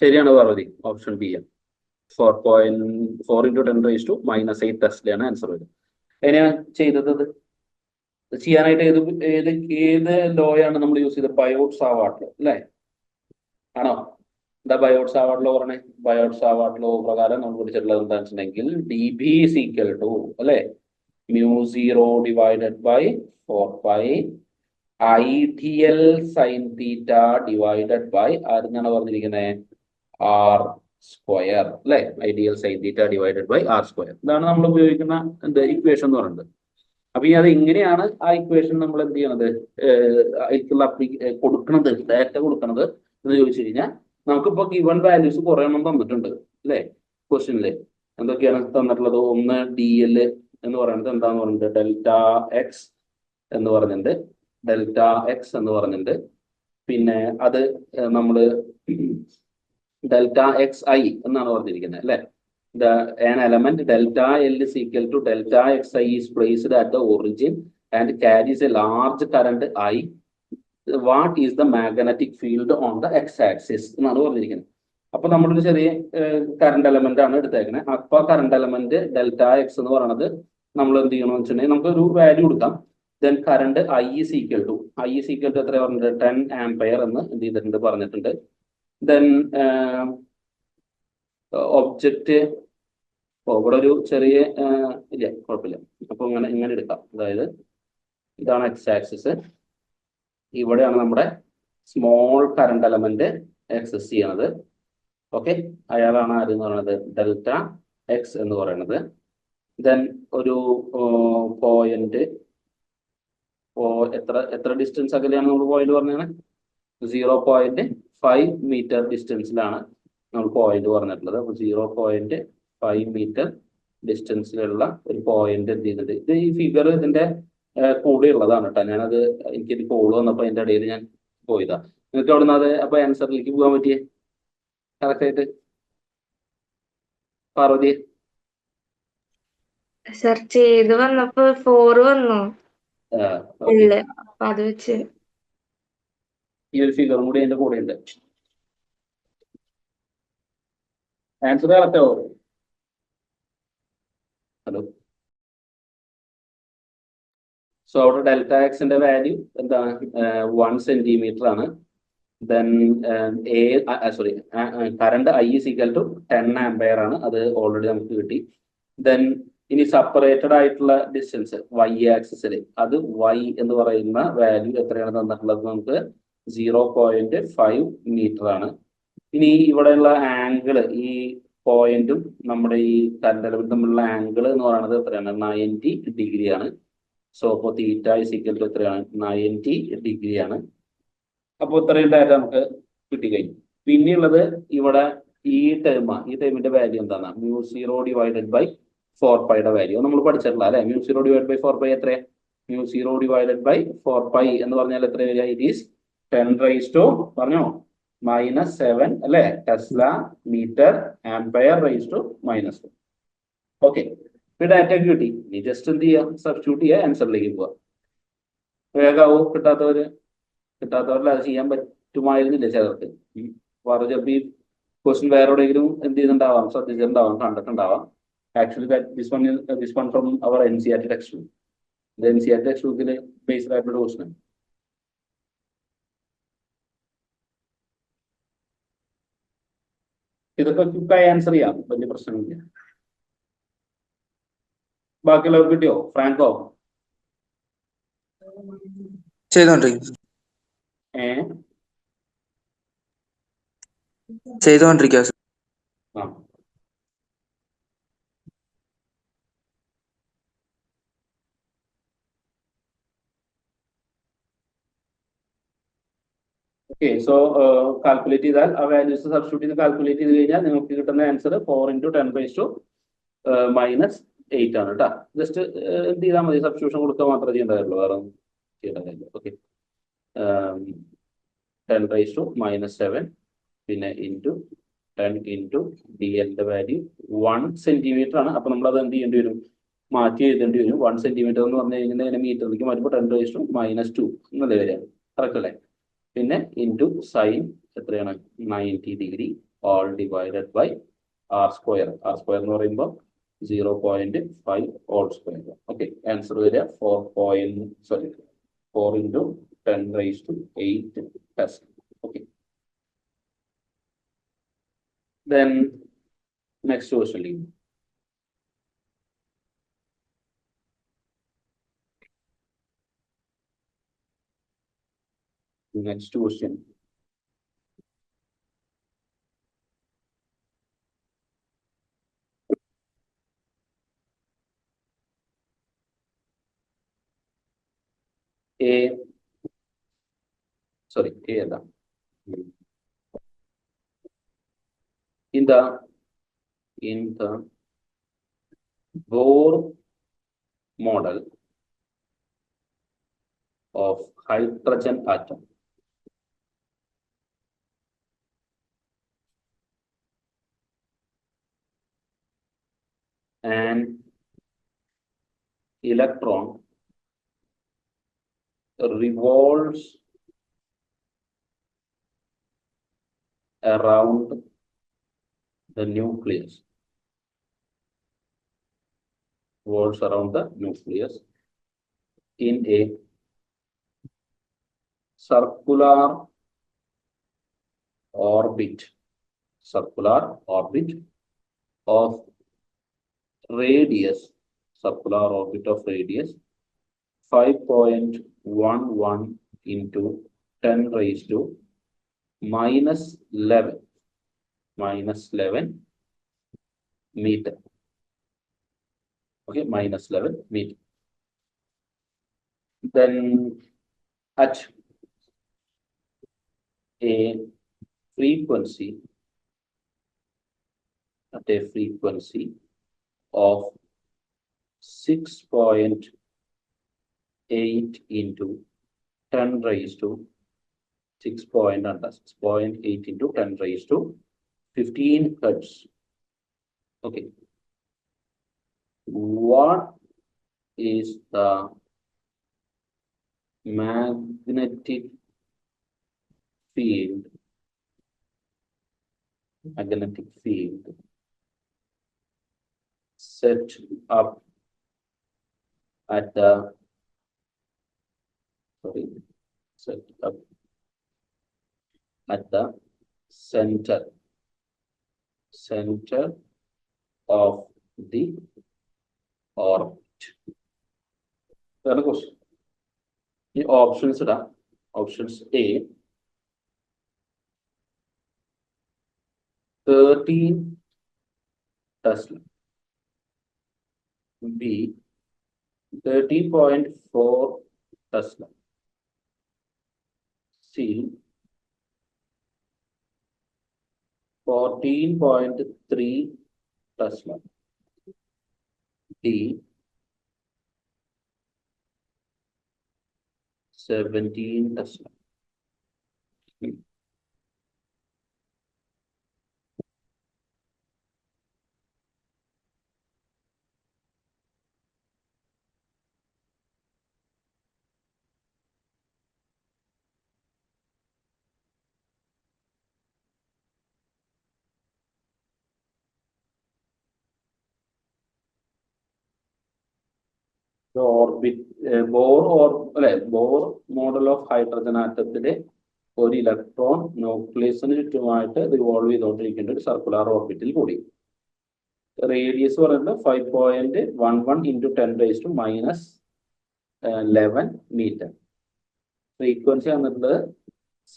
G: ശരിയാണ് പാർവതി, ഓപ്ഷൻ ബി ആണ്. 4 into 10 raised to minus 8 ടെസ്ലയാണ് answer വരും. എങ്ങനെയാണ് ചെയ്തത്? ചെയ്യാനായിട്ട് ഏത് ലോയാണ് നമ്മൾ യൂസ് ചെയ്തത്? ബയോട്ട് സാവാർട്ട് ലോ അല്ലേ? ആണോ? എന്താ ബയോട്ട് സാവാർട്ട് ലോ പറഞ്ഞേ? ബയോട്ട് സാവാർട്ട് ലോ പ്രകാരം നമ്മൾ പഠിച്ചിട്ടുള്ളത് എന്താണെന്ന് വെച്ചിട്ടുണ്ടെങ്കിൽ dB is equal to അല്ലെ mu0 divided by 4 pi IDL sin theta divided by ആരെന്നാണ് പറഞ്ഞിരിക്കുന്നത്? R സ്ക്വയർ അല്ലെ? Ideal sine theta divided by R square. ഇതാണ് നമ്മൾ ഉപയോഗിക്കുന്ന എന്ത് ഇക്വേഷൻ എന്ന് പറയുന്നത്. അപ്പൊ ഈ അത് എങ്ങനെയാണ് ആ ഇക്വേഷൻ നമ്മൾ എന്ത് ചെയ്യണത് അതിലേക്കുള്ള കൊടുക്കണത്, ഡാറ്റ കൊടുക്കണത് എന്ന് ചോദിച്ചു കഴിഞ്ഞാൽ നമുക്കിപ്പോ ഗിവൺ വാല്യൂസ് കുറെ എണ്ണം തന്നിട്ടുണ്ട് അല്ലെ ക്വസ്റ്റ്യനില്. എന്തൊക്കെയാണ് തന്നിട്ടുള്ളത്? ഒന്ന് DL എന്ന് പറയുന്നത് എന്താന്ന് പറഞ്ഞിട്ട് ഡെൽറ്റ എക്സ് എന്ന് പറഞ്ഞിട്ടുണ്ട്, ഡെൽറ്റ എക്സ് എന്ന് പറഞ്ഞിട്ടുണ്ട്. പിന്നെ അത് നമ്മള് ഡെൽറ്റ എക്സ് ഐ എന്നാണ് പറഞ്ഞിരിക്കുന്നത് അല്ലെ. An element delta L is equal to delta xi is placed at the origin and carries a large current I. What is the magnetic field on the x-axis എന്നാണ് പറഞ്ഞിരിക്കുന്നത്. അപ്പൊ നമ്മളൊരു ചെറിയ current element ആണ് എടുത്തേക്കുന്നത്. അപ്പൊ കറണ്ട് എലമെന്റ് ഡെൽറ്റ എക്സ് എന്ന് പറയുന്നത് നമ്മൾ എന്ത് ചെയ്യണമെന്ന് വെച്ചിട്ടുണ്ടെങ്കിൽ നമുക്ക് ഒരു വാല്യൂ കൊടുക്കാം. Then current I is equal to എത്ര പറഞ്ഞിട്ടുണ്ട്? 10 ആംപയർ എന്ന് എന്ത് ചെയ്തിട്ടുണ്ട് പറഞ്ഞിട്ടുണ്ട്. ദെൻ ഒബ്ജക്റ്റ് ഇവിടെ ഒരു ചെറിയ ഇല്ല കുഴപ്പമില്ല. അപ്പൊ ഇങ്ങനെ എടുക്കാം. അതായത് ഇതാണ് എക്സ് ആക്സിസ്, ഇവിടെയാണ് നമ്മുടെ സ്മോൾ കറണ്ട് എലമെന്റ് എക്സസ് ചെയ്യണത്. ഓക്കെ, അയാളാണ് ആരെന്ന് പറയുന്നത്? ഡെൽറ്റ എക്സ് എന്ന് പറയുന്നത്. ദെൻ ഒരു പോയിന്റ് എത്ര ഡിസ്റ്റൻസ് അകലെയാണ് നമ്മൾ പോയിന്റ് പറഞ്ഞത്? 0.5 മീറ്റർ ഡിസ്റ്റൻസിലാണ് നമ്മൾ പോയിന്റ് പറഞ്ഞിട്ടുള്ളത്. അപ്പൊ 0.5 മീറ്റർ ഡിസ്റ്റൻസിലുള്ള ഒരു പോയിന്റ് എന്ത് ചെയ്യുന്നുണ്ട്? ഇത് ഈ ഫിഗർ ഇതിന്റെ കൂടെ ഉള്ളതാണ് കേട്ടോ. ഞാനത് എനിക്കിത് കോള് വന്നപ്പോ അതിന്റെ ഇടയിൽ ഞാൻ പോയതാ. നിങ്ങൾക്ക് അവിടെ നിന്ന് അത് അപ്പൊ ആൻസറിലേക്ക് പോകാൻ പറ്റിയേ കറക്റ്റ് ആയിട്ട് പാർവതി?
B: സർ ചെയ്ത് വന്നപ്പോ 4 വന്നു. ഇല്ല, അപ്പൊ അത് വെച്ച്
G: ഈ ഒരു ഫിഗറും കൂടി അതിന്റെ കൂടെ ഉണ്ട്. ആൻസർ കറക്റ്റ് ആവോ? ഹലോ. സോ അവിടെ ഡെൽറ്റ എക്സിന്റെ വാല്യൂ എന്താണ്? 1 സെന്റിമീറ്റർ ആണ്. Then current I is equal to 10 ampere ആണ്. അത് ഓൾറെഡി നമുക്ക് കിട്ടി. ദെൻ ഇനി സെപ്പറേറ്റഡ് ആയിട്ടുള്ള ഡിസ്റ്റൻസ് Y ആക്സിസിൽ അത് Y എന്ന് പറയുന്ന വാല്യൂ എത്രയാണ് തന്നിട്ടുള്ളത്? നമുക്ക് 0.5 മീറ്റർ ആണ്. ഇനി ഇവിടെയുള്ള ആംഗിള് ഈ പോയിന്റും നമ്മുടെ ഈ കറണ്ട് എലമെന്റ് തമ്മിലുള്ള ആംഗിൾ എന്ന് പറയുന്നത് എത്രയാണ്? 90 ഡിഗ്രി ആണ്. സോ അപ്പോൾ തീറ്റ ഇസ് ഈക്വൽ ടു എത്രയാണ്? 90 ഡിഗ്രി ആണ്. അപ്പോൾ ഇത്രയും ഡാറ്റ നമുക്ക് കിട്ടിക്കഴിഞ്ഞു. പിന്നെയുള്ളത് ഇവിടെ ഈ ടേമിന്റെ വാല്യൂ എന്താണ്? mu0 ഡിവൈഡഡ് ബൈ 4 യുടെ വാല്യൂ നമ്മൾ പഠിച്ചിട്ടില്ല അല്ലെ. mu0 ഡിവൈഡ് ബൈ 4 എത്രയാ? mu0 ഡിവൈഡഡ് ബൈ 4 എന്ന് പറഞ്ഞാൽ എത്ര വരിക? ഇറ്റ് ഈസ് 10 റൈസ് ടു പറഞ്ഞോ -7 അല്ലെ tesla metre ampere raise to -1. Okay, ഈ ഡാറ്റ കിട്ടി. നീ ജസ്റ്റ് എന്ത് ചെയ്യുക? സബ്സ്റ്റിറ്റ്യൂട്ട് ചെയ്യുക, ആൻസറിലേക്ക് പോവുക. വേഗാവോ? കിട്ടാത്തവരിൽ അത് ചെയ്യാൻ പറ്റുമായിരുന്നില്ല ചിലർക്ക്. ചിലപ്പോൾ ഈ ക്വസ്റ്റ്യൻ വേറെ എവിടെയെങ്കിലും എന്ത് ചെയ്തിട്ടുണ്ടാവാം, ശ്രദ്ധിച്ചിട്ടുണ്ടാവാം, കണ്ടിട്ടുണ്ടാവാം. Actually this one from our NCERT textbook. The NCERT textbook based ആയിട്ടുള്ള ക്വസ്റ്റ്യൻ. ഇതൊക്കെ ക്വിക്കായി ആൻസർ ചെയ്യാം, വലിയ പ്രശ്നമില്ല. ബാക്കിയുള്ളവർക്ക് കിട്ടിയോ? ഫ്രാങ്കോ?
C: ചെയ്തോണ്ടിരിക്കുക
G: ഏ
C: ചെയ്തോണ്ടിരിക്കുക സർ.
G: ആ ഓക്കെ. സോ കാൽക്കുലേറ്റ് ചെയ്താൽ ആ വാല്യൂസ് സബ്സ്റ്റിറ്റ്യൂട്ട് ചെയ്ത് കാൽക്കുലേറ്റ് ചെയ്ത് കഴിഞ്ഞാൽ നിങ്ങൾക്ക് കിട്ടുന്ന ആൻസർ 4 × 10⁻⁸ ആണ് കേട്ടോ. ജസ്റ്റ് എന്ത് ചെയ്താൽ മതി, സബ്സ്റ്റിറ്റ്യൂഷൻ കൊടുക്കുക മാത്രമേ ചെയ്യേണ്ടതുള്ളൂ, വേറെ ഒന്നും ചെയ്യേണ്ടതില്ല. ഓക്കെ. 10⁻⁻7 പിന്നെ ഇൻറ്റു 10 × dl വാല്യൂ 1 സെന്റിമീറ്റർ ആണ്. അപ്പൊ നമ്മൾ അത് എന്ത് ചെയ്യേണ്ടി വരും, മാറ്റി എഴുതേണ്ടി വരും. 1 സെന്റിമീറ്റർ എന്ന് പറഞ്ഞു കഴിഞ്ഞാൽ മീറ്ററിലേക്ക് മാറ്റുമ്പോൾ 10⁻⁻2 എന്നല്ലേ വരിക, കറക്റ്റ് അല്ലേ? പിന്നെ ഇൻറ്റു സൈൻ എത്രയാണ്, 90 degree, all divided by r². r² എന്ന് പറയുമ്പോൾ 0.5 ഓൾ സ്ക്വയർ. ഓക്കെ. ആൻസർ വരിക 4 × 10⁸ Pascal. Okay. Then next question, leave. Next question. In the Bohr model of hydrogen atom, an electron revolves around the nucleus. Revolves around the nucleus in a circular orbit of radius, 5.11 into 10⁻⁻11 meter. Okay, -11 meter. Then at a frequency of 6.8 into 6.8 into 10⁻15 hertz. Okay. What is the magnetic field set up at the center of the orbit? That's the question. The options are options A 13 Tesla, B 13.4 Tesla, C 14.3 Tesla, D 17 Tesla. The orbit Bohr model of hydrogen atom ഒരു electron ന്യൂക്ലിയസിന് ചുറ്റുമായിട്ട് revolve ചെയ്തുകൊണ്ടിരിക്കേണ്ട ഒരു circular ഓർബിറ്റിൽ കൂടി. Radius പറയുന്നത് 5.11 into 10⁻⁻11 metre. Frequency വന്നിട്ട്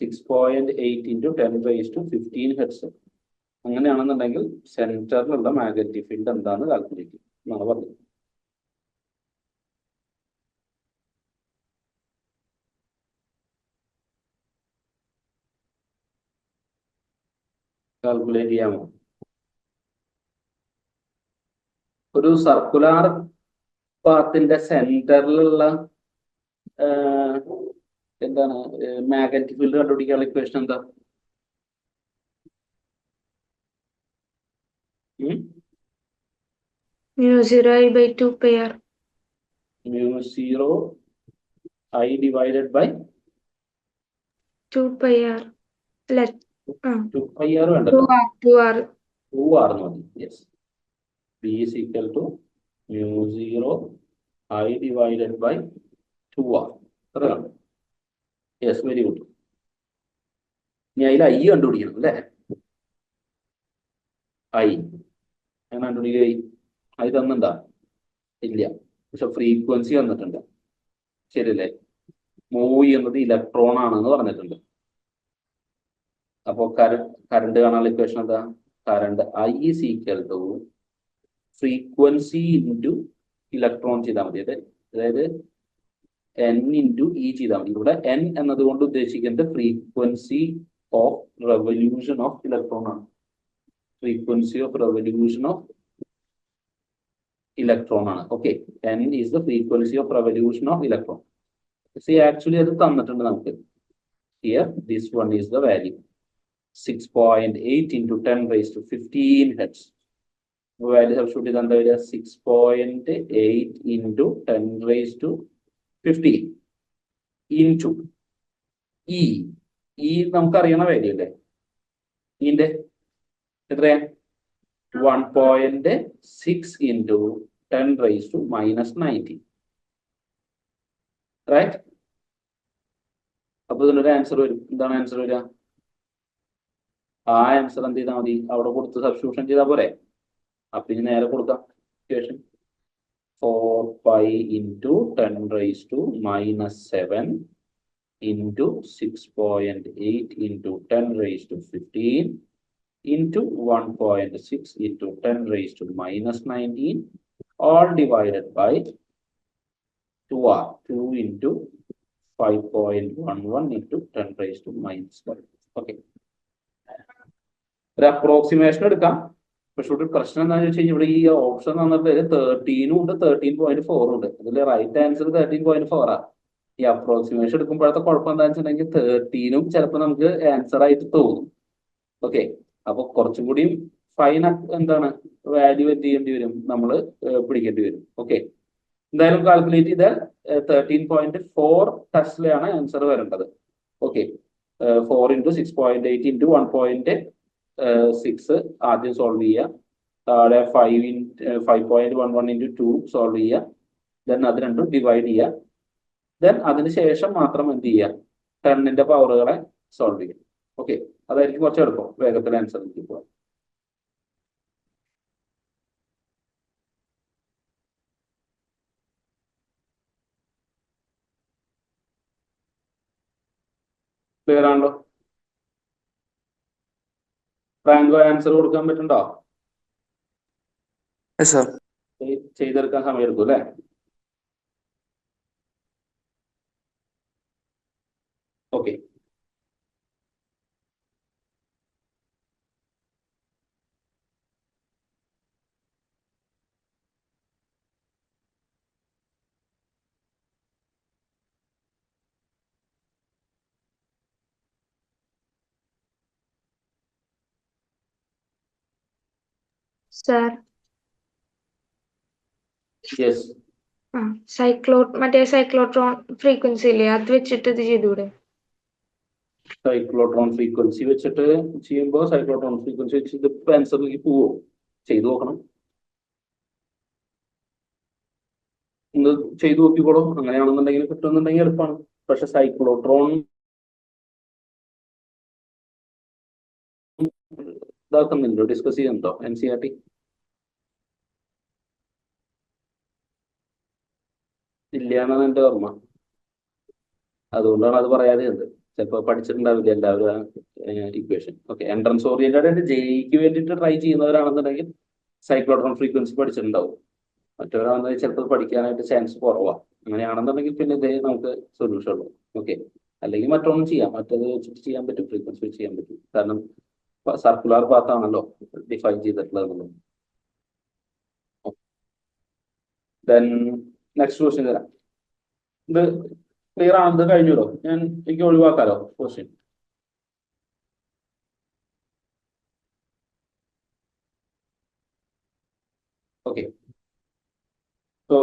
G: 6.8 into 10⁻15 hertz. അങ്ങനെയാണെന്നുണ്ടെങ്കിൽ സെന്ററിലുള്ള magnetic field എന്താണെന്ന് calculate ചെയ്യും എന്നാണ് പറഞ്ഞത്. കാൽക്കുലേറ്റ് ചെയ്യാമോ? ഒരു സർക്കുലാർ പാത്തിന്റെ സെന്ററിലുള്ള എന്താണ് മാഗ്നറ്റിക് ഫീൽഡ് കണ്ടുപിടിക്കാനുള്ള ഇക്വേഷൻ എന്താ?
B: mu0 I by 2 pi r.
G: mu0 I divided by
B: 2 pi r. Let
G: 2 pi r വേണ്ട
B: 2 r 2 r.
G: 2r മതി. Yes. B is equal to mu0 I divided by 2r. അത്രയാണ്. Yes, very good. ഇനി അതിൽ I കണ്ടുപിടിക്കണം അല്ലേ? I ഞാൻ കണ്ടുപിടിക്കുക. I തന്നിണ്ടാ? ഇല്ല. പക്ഷെ ഫ്രീക്വൻസി തന്നിട്ടുണ്ട്. ശരിയല്ലേ? മൂവ് ചെയ്യുന്നത് ഇലക്ട്രോൺ ആണെന്ന് പറഞ്ഞിട്ടുണ്ട്. അപ്പോൾ കറണ്ട് കാണാനുള്ള ഇക്വേഷൻ എന്താ? Current I is equal to frequency into electron ചെയ്താൽ മതി. അതായത് എൻ ഇൻറ്റു ഇ ചെയ്താൽ മതി. ഇവിടെ എൻ എന്നതുകൊണ്ട് ഉദ്ദേശിക്കുന്നത് frequency of revolution of electron ആണ്. Frequency of revolution of electron ആണ്. Okay, n is the frequency of revolution of electron. See actually അത് തന്നിട്ടുണ്ട് നമുക്ക്. Here this one is the value 6.8 into 10⁻15 hertz. Value substitute ചെയ്താൽ എന്താ വരിക? 6.8 into 10⁻15 into e. E നമുക്കറിയണ value അല്ലേ? ഇതിന്റെ എത്രയാ? 1.6 into 10⁻⁻90. റൈറ്റ്? അപ്പൊ ഇതിനൊരു ആൻസർ വരും. എന്താണ് ആൻസർ വരിക? ആ ആൻസർ എന്ത് ചെയ്താൽ മതി? അവിടെ കൊടുത്ത് സബ്സ്റ്റിറ്റ്യൂഷൻ ചെയ്താൽ പോരെ? അപ്പൊ ഇനി നേരെ കൊടുക്കാം equation. 4 pi into 10⁻⁻7 into 6.8 into 10⁻15 into 1.6 into 10⁻⁻19 all divided by 2r. 2 into 5.11 into 10⁻⁻7. Okay. ഒരു അപ്രോക്സിമേഷൻ എടുക്കാം. പക്ഷെ ഇവിടെ പ്രശ്നം എന്താണെന്ന് വെച്ച് കഴിഞ്ഞാൽ ഇവിടെ ഈ ഓപ്ഷൻ തന്നിട്ട് 13 ഉണ്ട്, 13.4 ഉണ്ട്. ഇതിൽ റൈറ്റ് ആൻസർ 13.4 ആണ്. ഈ അപ്രോക്സിമേഷൻ എടുക്കുമ്പോഴത്തെ കുഴപ്പം എന്താണെന്ന് വെച്ചിട്ടുണ്ടെങ്കിൽ 13 ചിലപ്പോൾ നമുക്ക് ആൻസർ ആയിട്ട് തോന്നും. ഓക്കെ, അപ്പൊ കുറച്ചും കൂടിയും ഫൈൻ എന്താണ് വാല്യൂ എന്ത് ചെയ്യേണ്ടി വരും? നമ്മൾ പിടിക്കേണ്ടി വരും. ഓക്കെ, എന്തായാലും കാൽക്കുലേറ്റ് ചെയ്താൽ 13.4 ടെസ്ലയാണ് ആൻസർ വരേണ്ടത്. ഓക്കെ, 4 into 6.8 into 1.6 ആദ്യം സോൾവ് ചെയ്യുക. താഴെ 5.11 into 2 സോൾവ് ചെയ്യുക. ദെൻ അത് രണ്ടും ഡിവൈഡ് ചെയ്യുക. ദെൻ അതിന് ശേഷം മാത്രം എന്ത് ചെയ്യുക? 10ന്റെ പവറുകളെ സോൾവ് ചെയ്യുക. ഓക്കെ, അതായിരിക്കും കുറച്ച് എളുപ്പം. വേഗത്തിൽ ആൻസർ പോകാം. ക്ലിയർ ആണല്ലോ? ഫ്രാങ്കോ ആൻസർ കൊടുക്കാൻ പറ്റുണ്ടോ? ചെയ്തെടുക്കാൻ സമയം എടുക്കും അല്ലേ? Okay,
B: Sir,
G: yes.
B: മറ്റേ സൈക്ലോട്രോൺ ഫ്രീക്വൻസി ഇല്ലേ, അത് വെച്ചിട്ട് ഇത് ചെയ്തൂടെ?
G: സൈക്ലോട്രോൺ ഫ്രീക്വൻസി വെച്ചിട്ട് ചെയ്യുമ്പോൾ സൈക്ലോട്രോൺ ഫ്രീക്വൻസി വെച്ച് ഇത് ആൻസറിലേക്ക് പോവോ? ചെയ്തു നോക്കണം. ഒന്ന് ചെയ്തു നോക്കിക്കോളും. അങ്ങനെയാണെന്നുണ്ടെങ്കിൽ കിട്ടുന്നുണ്ടെങ്കിൽ എളുപ്പമാണ്. പക്ഷെ സൈക്ലോട്രോൺ ഇതാക്കുന്നുണ്ടോ, ഡിസ്കസ് ചെയ്യുന്നുണ്ടോ NCERT? ഇല്ല എന്നാണ് എൻ്റെ ഓർമ്മ. അതുകൊണ്ടാണ് അത് പറയാതെ ഇരുന്നത്. ചിലപ്പോൾ പഠിച്ചിട്ടുണ്ടാവില്ല എല്ലാവരും ഇക്വേഷൻ. ഓക്കെ, എൻട്രൻസ് ഓറിയന്റഡ് ജെഇക്ക് വേണ്ടിയിട്ട് ട്രൈ ചെയ്യുന്നവരാണെന്നുണ്ടെങ്കിൽ സൈക്ലോട്രോൺ ഫ്രീക്വൻസി പഠിച്ചിട്ടുണ്ടാവും. മറ്റവരാണെന്നുണ്ടെങ്കിൽ ചിലപ്പോൾ പഠിക്കാനായിട്ട് ചാൻസ് കുറവാണ്. അങ്ങനെയാണെന്നുണ്ടെങ്കിൽ പിന്നെ ഇതേ നമുക്ക് സൊല്യൂഷൻ ഉള്ളൂ. ഓക്കെ, അല്ലെങ്കിൽ മറ്റൊന്നും ചെയ്യാം, മറ്റത് വെച്ചിട്ട് ചെയ്യാൻ പറ്റും, ഫ്രീക്വൻസി വെച്ച് ചെയ്യാൻ പറ്റും. കാരണം സർക്കുലർ പാത്ത് ആണല്ലോ ഡിഫൈൻ ചെയ്തിട്ടുള്ളത്. ദെൻ നെക്സ്റ്റ് ക്വസ്റ്റ്യൻ തരാം. ഇത് ക്ലിയർ ആണെന്ന് കഴിഞ്ഞല്ലോ, എനിക്ക് ഒഴിവാക്കാലോ question. Okay, so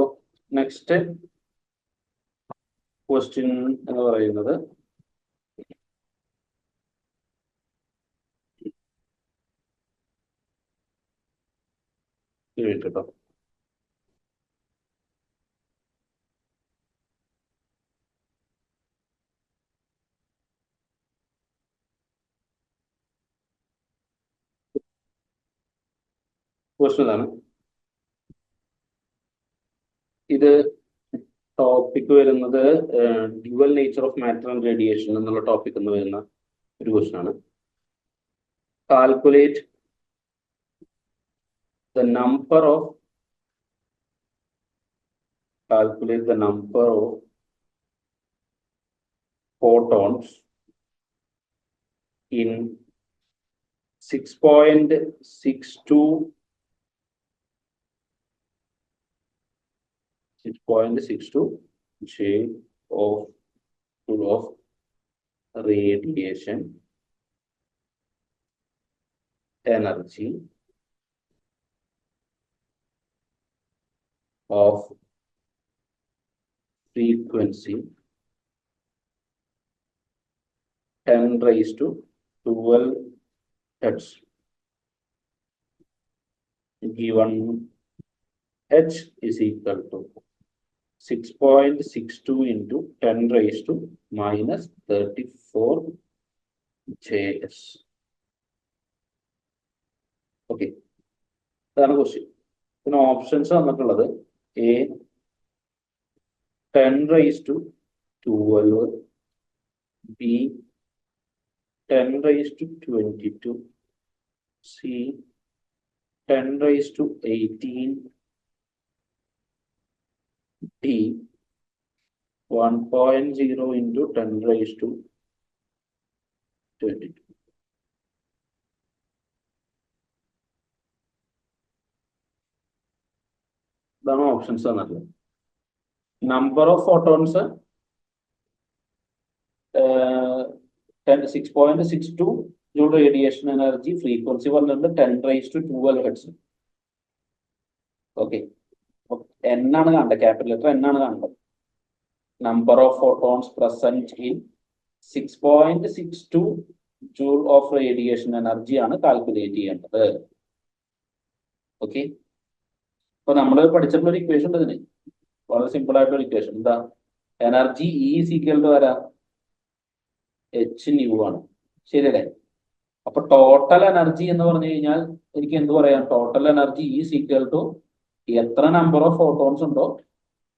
G: next question എന്ന് പറയുന്നത് കേട്ടോ. ക്വസ്റ്റ്യൻ ഇതാണ്. ഇത് ടോപ്പിക് വരുന്നത് dual nature of matter and radiation എന്നുള്ള ടോപ്പിക് എന്ന് വരുന്ന ഒരു ക്വസ്റ്റ്യൻ ആണ്. Calculate the number of photons in 6.62 joule of radiation energy of frequency 10⁻12 hertz, given H is equal to 6.62 into 10⁻⁻34 JS. Okay, അതാണ് question. പിന്നെ options തന്നിട്ടുള്ളത് A 10⁻12, B 10⁻22, C 10⁻18, D 1.0 into 10⁻22. ഇതാണ് options തന്നിട്ടുള്ളത്. Number of photons 6.62 joule radiation energy, frequency പറഞ്ഞിട്ടുണ്ട് 10⁻12 hertz. Okay, N ആണ് കാണേണ്ടത്, capital letter N ആണ് കാണേണ്ടത്. Number of photons present in 6.62 joule of radiation energy ആണ് കാൽക്കുലേറ്റ് ചെയ്യേണ്ടത്. ഓക്കെ, അപ്പൊ നമ്മൾ പഠിച്ചിട്ടുള്ള ഒരു ഇക്വേഷൻ ഉണ്ട് ഇതിന്, വളരെ സിമ്പിൾ ആയിട്ടുള്ള ഇക്വേഷൻ. എന്താ? Energy E is equal to വരാ hν ആണ്, ശരിയല്ലേ? അപ്പൊ ടോട്ടൽ എനർജി എന്ന് പറഞ്ഞു കഴിഞ്ഞാൽ എനിക്ക് എന്ത് പറയാം? Total energy E is equal to എത്ര നമ്പർ ഓഫ് ഫോട്ടോൺസ് ഉണ്ടോ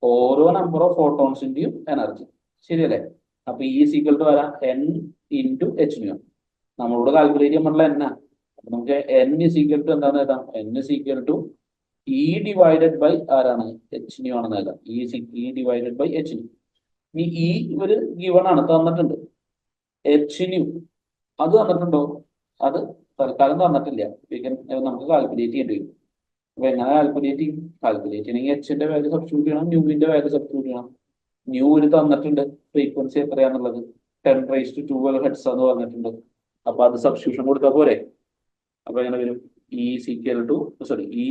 G: ഓരോ നമ്പർ ഓഫ് ഫോട്ടോൺസിന്റെയും എനർജി, ശരിയല്ലേ? അപ്പൊ E is equal to വരാ N into hν. നമ്മളോട് കാൽക്കുലേറ്റ് ചെയ്യാൻ N ആ. അപ്പൊ നമുക്ക് N is equal to എന്താണെന്ന് എഴുതാം? N is equal to E divided by ആരാണ്? hν ആണെന്ന് എഴുതാം. E divided by hν. ഇനി E ഒരു ഗിവൺ ആണ്, തന്നിട്ടുണ്ട്. hν അത് തന്നിട്ടുണ്ടോ? അത് തൽക്കാലം തന്നിട്ടില്ല, നമുക്ക് കാൽക്കുലേറ്റ് ചെയ്യേണ്ടി വരും. അപ്പൊ എങ്ങനെ കാൽക്കുലേറ്റ് ചെയ്യും? കാൽക്കുലേറ്റ് ചെയ്യണമെങ്കിൽ Hന്റെ വാല്യൂ സബ്സ്റ്റിറ്റ്യൂട്ട് ചെയ്യണം, ന്യൂവിന്റെ വാല്യൂ സബ്സ്റ്റിറ്റ്യൂട്ട് ചെയ്യണം. ന്യൂവിന് തന്നിട്ടുണ്ട് ഫ്രീക്വൻസി എത്രയാന്നുള്ളത്, 10⁻12 ഹെർട്സ് എന്ന് പറഞ്ഞിട്ടുണ്ട്. അപ്പൊ അത് സബ്സ്റ്റിറ്റ്യൂഷൻ കൊടുത്താൽ പോരെ? അപ്പൊ എങ്ങനെ വരും? E is equal to, sorry, E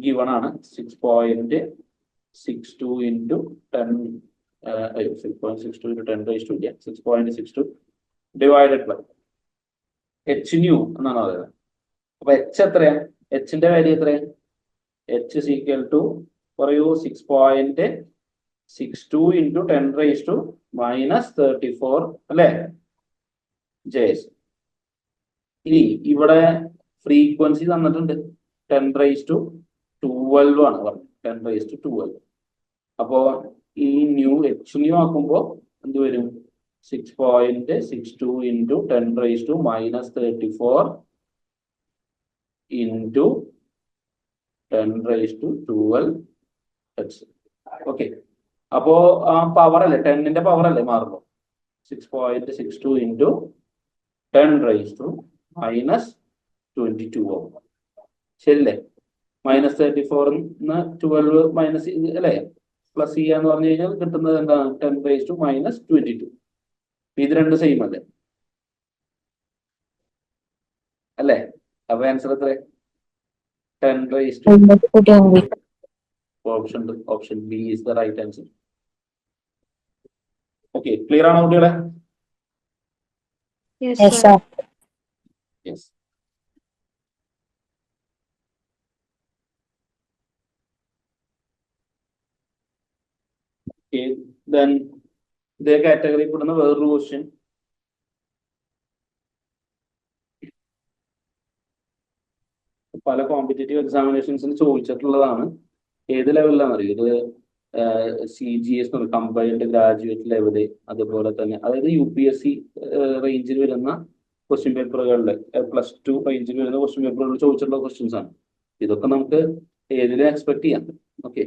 G: given ആണ് 6.62 into 10 6.62 into 10⁻², 6.62 divided by hν എന്നാണ് പറയുന്നത്. അപ്പൊ H എത്രയാ? Hന്റെ വാല്യൂ എത്രയാ? H is equal to പറയൂ 6.62 into 10⁻⁻34 അല്ലേ? JS. ഇനി ഇവിടെ ഫ്രീക്വൻസി തന്നിട്ടുണ്ട് 10⁻12 ആണ് പറഞ്ഞത്, 10⁻12. അപ്പോ ഈ h ആക്കുമ്പോ എന്ത് വരും? 6.62 into 10⁻⁻34 into 10⁻12 ഹെർട്സ്. ഓക്കെ, അപ്പോ ആ പവർ അല്ലേ, 10ന്റെ പവർ അല്ലേ മാറുന്നു. 6.62 into 10⁻⁻22 ആവും. ശരിയല്ലേ? -34 12 മൈനസ് അല്ലേ, പ്ലസ് ചെയ്യാന്ന് പറഞ്ഞു കഴിഞ്ഞാൽ കിട്ടുന്നത് എന്താണ്? 10⁻⁻22. ഇത് രണ്ട് സെയിം അല്ലേ? അല്ലേ? അപ്പൊ ആൻസർ എത്ര? 10⁻. Option B is the right answer. Okay, clear ആണോ കുട്ടികളെ?
B: Yes, sir.
G: യെസ്. Then ഇതേ കാറ്റഗറി പെടുന്ന വേറൊരു ക്വസ്റ്റ്യൻ. പല കോമ്പറ്റേറ്റീവ് എക്സാമിനേഷൻസിന് ചോദിച്ചിട്ടുള്ളതാണ്. ഏത് ലെവലിലാണെന്ന് അറിയോ? ഇത് CGS കമ്പൈൻഡ് ഗ്രാജുവേറ്റ് ലെവല്, അതുപോലെ തന്നെ അതായത് UPSC റേഞ്ചിൽ വരുന്ന ക്വസ്റ്റ്യൻ പേപ്പറുകളിൽ, +2 റേഞ്ചിൽ വരുന്ന ക്വസ്റ്റ്യൻ പേപ്പറുകളിൽ ചോദിച്ചിട്ടുള്ള ക്വസ്റ്റ്യൻസ് ആണ്. ഇതൊക്കെ നമുക്ക് ഏതിലും എക്സ്പെക്ട് ചെയ്യാം. ഓക്കെ,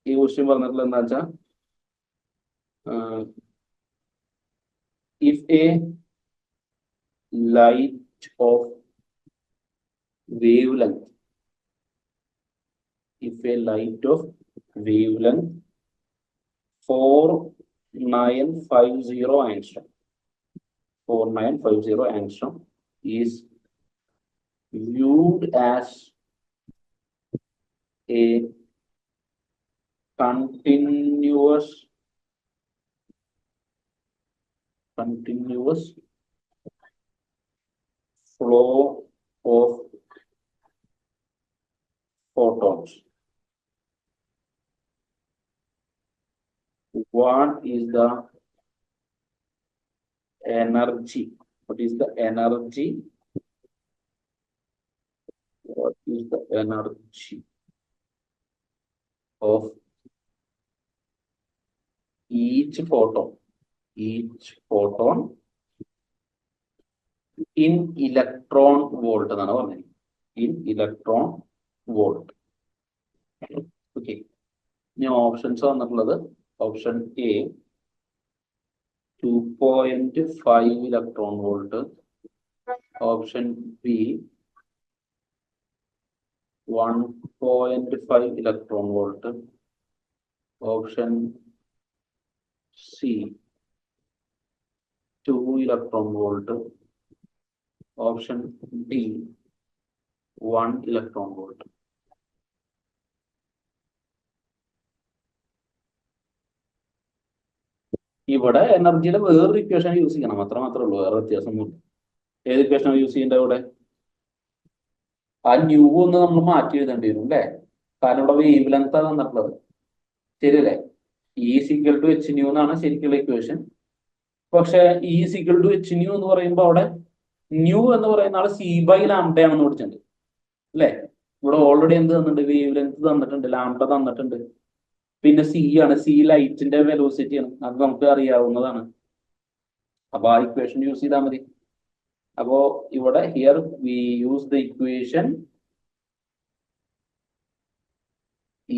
G: ഈ ക്വസ്റ്റ്യൻ പറഞ്ഞിട്ടുള്ള എന്താ വെച്ചാൽ, if a light of wavelength 4950 angstrom is viewed as a continuous flow of photons. What is the energy? What is the energy of each photon in electron volt എന്നാണ് പറഞ്ഞത്. In electron volt. Okay, ഇനി options വന്നിട്ടുള്ളത്, option A 2.5 electron volt, option B 1.5 electron volt, option C 2 electron volt, option D 1 electron volt. ഇവിടെ എനർജിയുടെ വേറൊരു equation use ചെയ്യണം, മാത്രമേ ഉള്ളൂ, വേറെ വ്യത്യാസമൊന്നുമില്ല. ഏത് ഇക്വേഷൻ യൂസ് ചെയ്യേണ്ട ഇവിടെ? ആ ന്യൂ ഒന്ന് നമ്മൾ മാറ്റി എഴുതേണ്ടി വരും അല്ലേ? കാരണം ഇവിടെ വേവ് ലെങ്ത് ആണ് തന്നിട്ടുള്ളത്. ശരിയല്ലേ? E=H nu എന്നാണ് ശരിക്കുള്ള ഇക്വേഷൻ. പക്ഷെ E=H nu എന്ന് പറയുമ്പോൾ അവിടെ ന്യൂ എന്ന് പറയുന്ന ആള് C/λ ആണെന്ന് പഠിച്ചിട്ടുണ്ട് അല്ലേ? ഇവിടെ ഓൾറെഡി എന്ത് തന്നിട്ടുണ്ട്? വേവ് ലെങ്ത് തന്നിട്ടുണ്ട്, ലാംഡ തന്നിട്ടുണ്ട്. പിന്നെ C ആണ്, C ലൈറ്റിന്റെ വെലോസിറ്റി ആണ്, അത് നമുക്ക് അറിയാവുന്നതാണ്. അപ്പൊ ആ ഇക്വേഷൻ യൂസ് ചെയ്താൽ മതി. അപ്പോ ഇവിടെ here we use the equation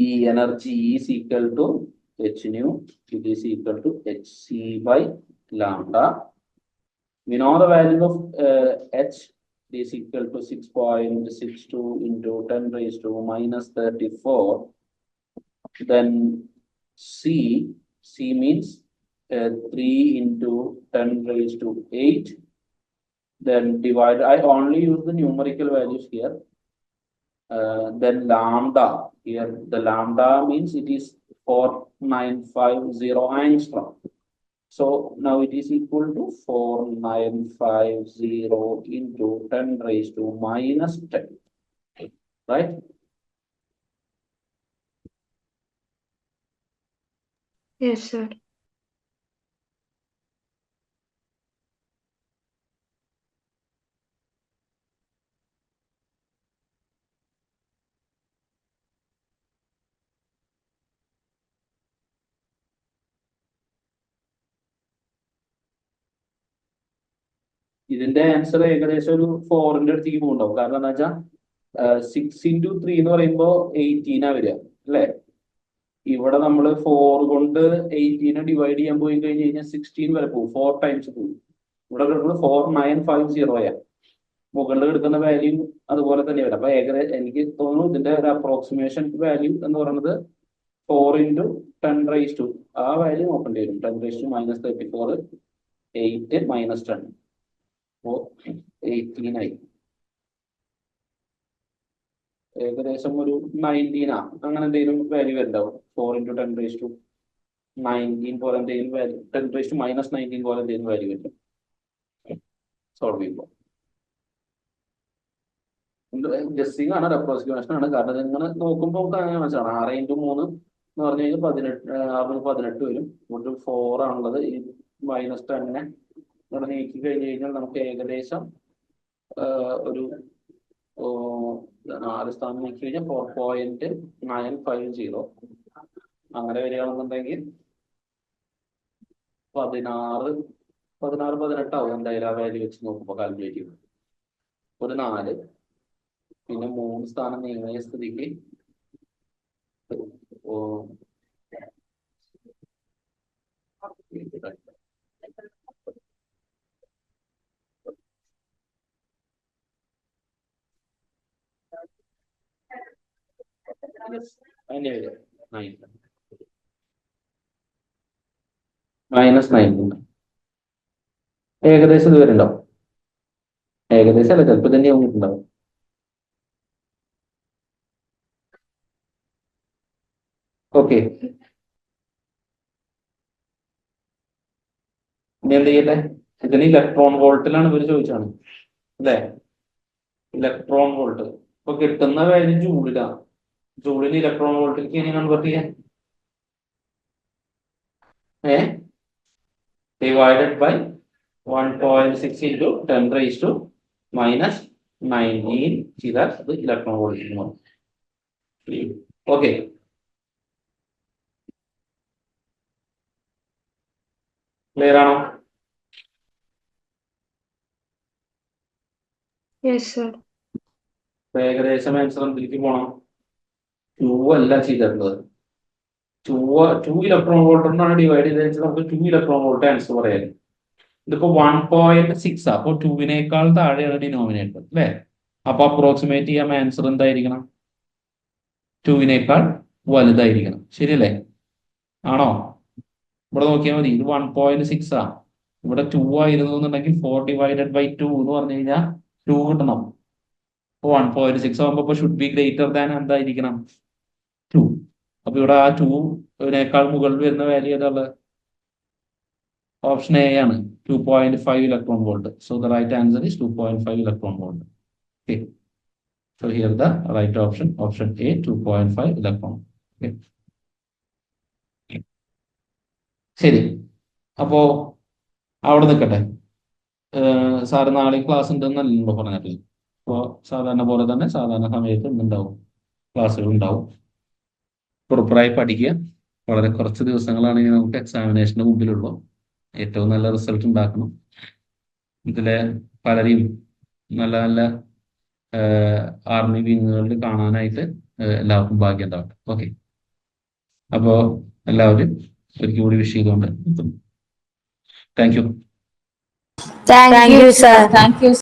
G: E energy is equal to H nu, it is equal to hc/λ. We know the value of H is equal to 6.62 into 10⁻⁻34. Then C means 3 into 10⁻8. Then divide. I only use the numerical values here. Then lambda here, the lambda means it is 4950 angstrom. So now it is equal to 4950 into 10⁻⁻10. Right?
B: Yes, sir.
G: ഇതിന്റെ answer ഏകദേശം ഒരു 4ന്റെ അടുത്തേക്ക് പോകുന്നുണ്ടാവും. കാരണം എന്താ വെച്ചാൽ 6 into 3 എന്ന് പറയുമ്പോ 18 വരിക അല്ലെ. ഇവിടെ നമ്മൾ 4 കൊണ്ട് 18 ഡിവൈഡ് ചെയ്യാൻ പോയി കഴിഞ്ഞ് കഴിഞ്ഞാൽ 16 വരെ പോകും, 4 ടൈംസ് പോകും. ഇവിടെ കിടക്കുന്നത് 4950 മുകളിൽ എടുക്കുന്ന വാല്യൂ അതുപോലെ തന്നെ വരും. അപ്പൊ ഏകദേശം എനിക്ക് തോന്നുന്നു ഇതിന്റെ ഒരു അപ്രോക്സിമേഷൻ വാല്യൂ എന്ന് പറയുന്നത് 4 into 10⁻². ആ വാല്യൂ നോക്കേണ്ടി വരും. 10⁻−34 8 - 10 അപ്പോൾ 18 ആയി. ഏകദേശം ഒരു 19 അങ്ങനെ എന്തെങ്കിലും വാല്യൂ വരുന്നുണ്ടാവും. 4 into 10⁻19 പോലെ എന്തെങ്കിലും വാല്യൂ, 10⁻−19 പോലെ എന്തെങ്കിലും വാല്യൂ വരും സോൾവ് ചെയ്യുമ്പോൾ. ഗസ്സിംഗ് ആണ്, അപ്രോക്സിമേഷൻ ആണ്. കാരണം നിങ്ങൾ നോക്കുമ്പോൾ മനസ്സിലാണ് 6 into 3 എന്ന് പറഞ്ഞു കഴിഞ്ഞാൽ 18 വരും. ഒരു 4 ആണുള്ളത്. ഈ -10 ഇവിടെ നീക്കി കഴിഞ്ഞ് കഴിഞ്ഞാൽ നമുക്ക് ഏകദേശം ഒരു 4 സ്ഥാനം നീക്കി കഴിഞ്ഞാൽ 4.950 അങ്ങനെ വരികയാണെന്നുണ്ടെങ്കിൽ 16-18 ആവും എന്തായാലും ആ വാല്യൂ വെച്ച് നോക്കുമ്പോൾ കാൽക്കുലേറ്റ് ചെയ്യും. ഒരു 4 പിന്നെ 3 സ്ഥാനം നീങ്ങിയ സ്ഥിതിക്ക് അതിന്റെ വരിക -9 ഏകദേശം ഇത് വരെ ഉണ്ടാവും. ഏകദേശം അല്ല, ചിലപ്പോൾ തന്നെ ഉണ്ടാവും. ഓക്കെ, ഇനി എന്ത് ചെയ്യട്ടെ? ഇതിന് ഇലക്ട്രോൺ വോൾട്ടിലാണ് ഇവർ ചോദിച്ചാണ് അല്ലേ. ഇലക്ട്രോൺ വോൾട്ട് ഇപ്പൊ കിട്ടുന്ന വാല്യൂ ജൂളിലാണ്. ജൂളിന് ഇലക്ട്രോൺ വോൾട്ടിലേക്ക് എങ്ങനെ കൺവേർട്ട് ചെയ്യാൻ? ഡിവൈഡഡ് ബൈ 1.6 into 10⁻−19 ചെയ്താൽ അത് ഇലക്ട്രോൺ വോൾട്ടിലേക്ക് മാറും. ഓക്കെ, ക്ലിയർ ആണോ?
B: Yes, sir.
G: ഏകദേശം ആൻസർ എന്തിലേക്ക് പോകണം? 2 അല്ല ചെയ്തിട്ടുള്ളത്. 2 ഇലക്ട്രോൺ വോൾട്ടാണ് ഡിവൈഡ് ചെയ്ത് നമുക്ക് 2 ഇലക്ട്രോൺ വോൾട്ട് ആൻസർ പറയാൻ. ഇതിപ്പോ 1.6 അപ്പൊ 2-നേക്കാൾ താഴെയാണ് ഡിനോമിനേറ്റർ അല്ലെ. അപ്പൊ അപ്രോക്സിമേറ്റ് ചെയ്യാൻ ആൻസർ എന്തായിരിക്കണം? 2-നേക്കാൾ വലുതായിരിക്കണം. ശരിയല്ലേ? ആണോ? ഇവിടെ നോക്കിയാൽ മതി. ഇത് 1.6 ഇവിടെ 2 ആയിരുന്നു എന്നുണ്ടെങ്കിൽ 4/2 എന്ന് പറഞ്ഞു കഴിഞ്ഞാൽ 2 കിട്ടണം. 1.6 ആകുമ്പോ ഷുഡ് ബി ഗ്രേറ്റർ ദാൻ എന്തായിരിക്കണം? 2. അപ്പൊ ഇവിടെ ആ 2-നേക്കാൾ മുകളിൽ വരുന്ന വാല്യൂ ഏതാ? ഓപ്ഷൻ എ ആണ്, 2.5 electron volt. So the right answer is 2.5 electron volt. Okay, so here the right option A, 2.5 electron. Okay, ശരി. അപ്പോ അവിടെ നിൽക്കട്ടെ. സാറ് നാളെ ക്ലാസ് ഉണ്ടെന്നല്ലോ പറഞ്ഞിട്ടില്ല. അപ്പോൾ സാധാരണ പോലെ തന്നെ സാധാരണ സമയത്ത് ഇന്നുണ്ടാവും, ക്ലാസ്സുകൾ ഉണ്ടാവും. പ്രോപ്പറായി പഠിക്കുക. വളരെ കുറച്ച് ദിവസങ്ങളാണെങ്കിൽ നമുക്ക് എക്സാമിനേഷന് മുമ്പിലുള്ളൂ. ഏറ്റവും നല്ല റിസൾട്ട് ഉണ്ടാക്കണം. ഇതിലെ പലരെയും നല്ല നല്ല ആർമി വിങ്ങുകളിൽ കാണാനായിട്ട് എല്ലാവർക്കും ഭാഗ്യം ഉണ്ടാവട്ടെ. ഓക്കെ, അപ്പോൾ എല്ലാവരും ഒരിക്കൽ കൂടി വിഷ് ചെയ്തുകൊണ്ട് നിർത്തുന്നു. Thank you.
H: Thank you, sir. Thank you.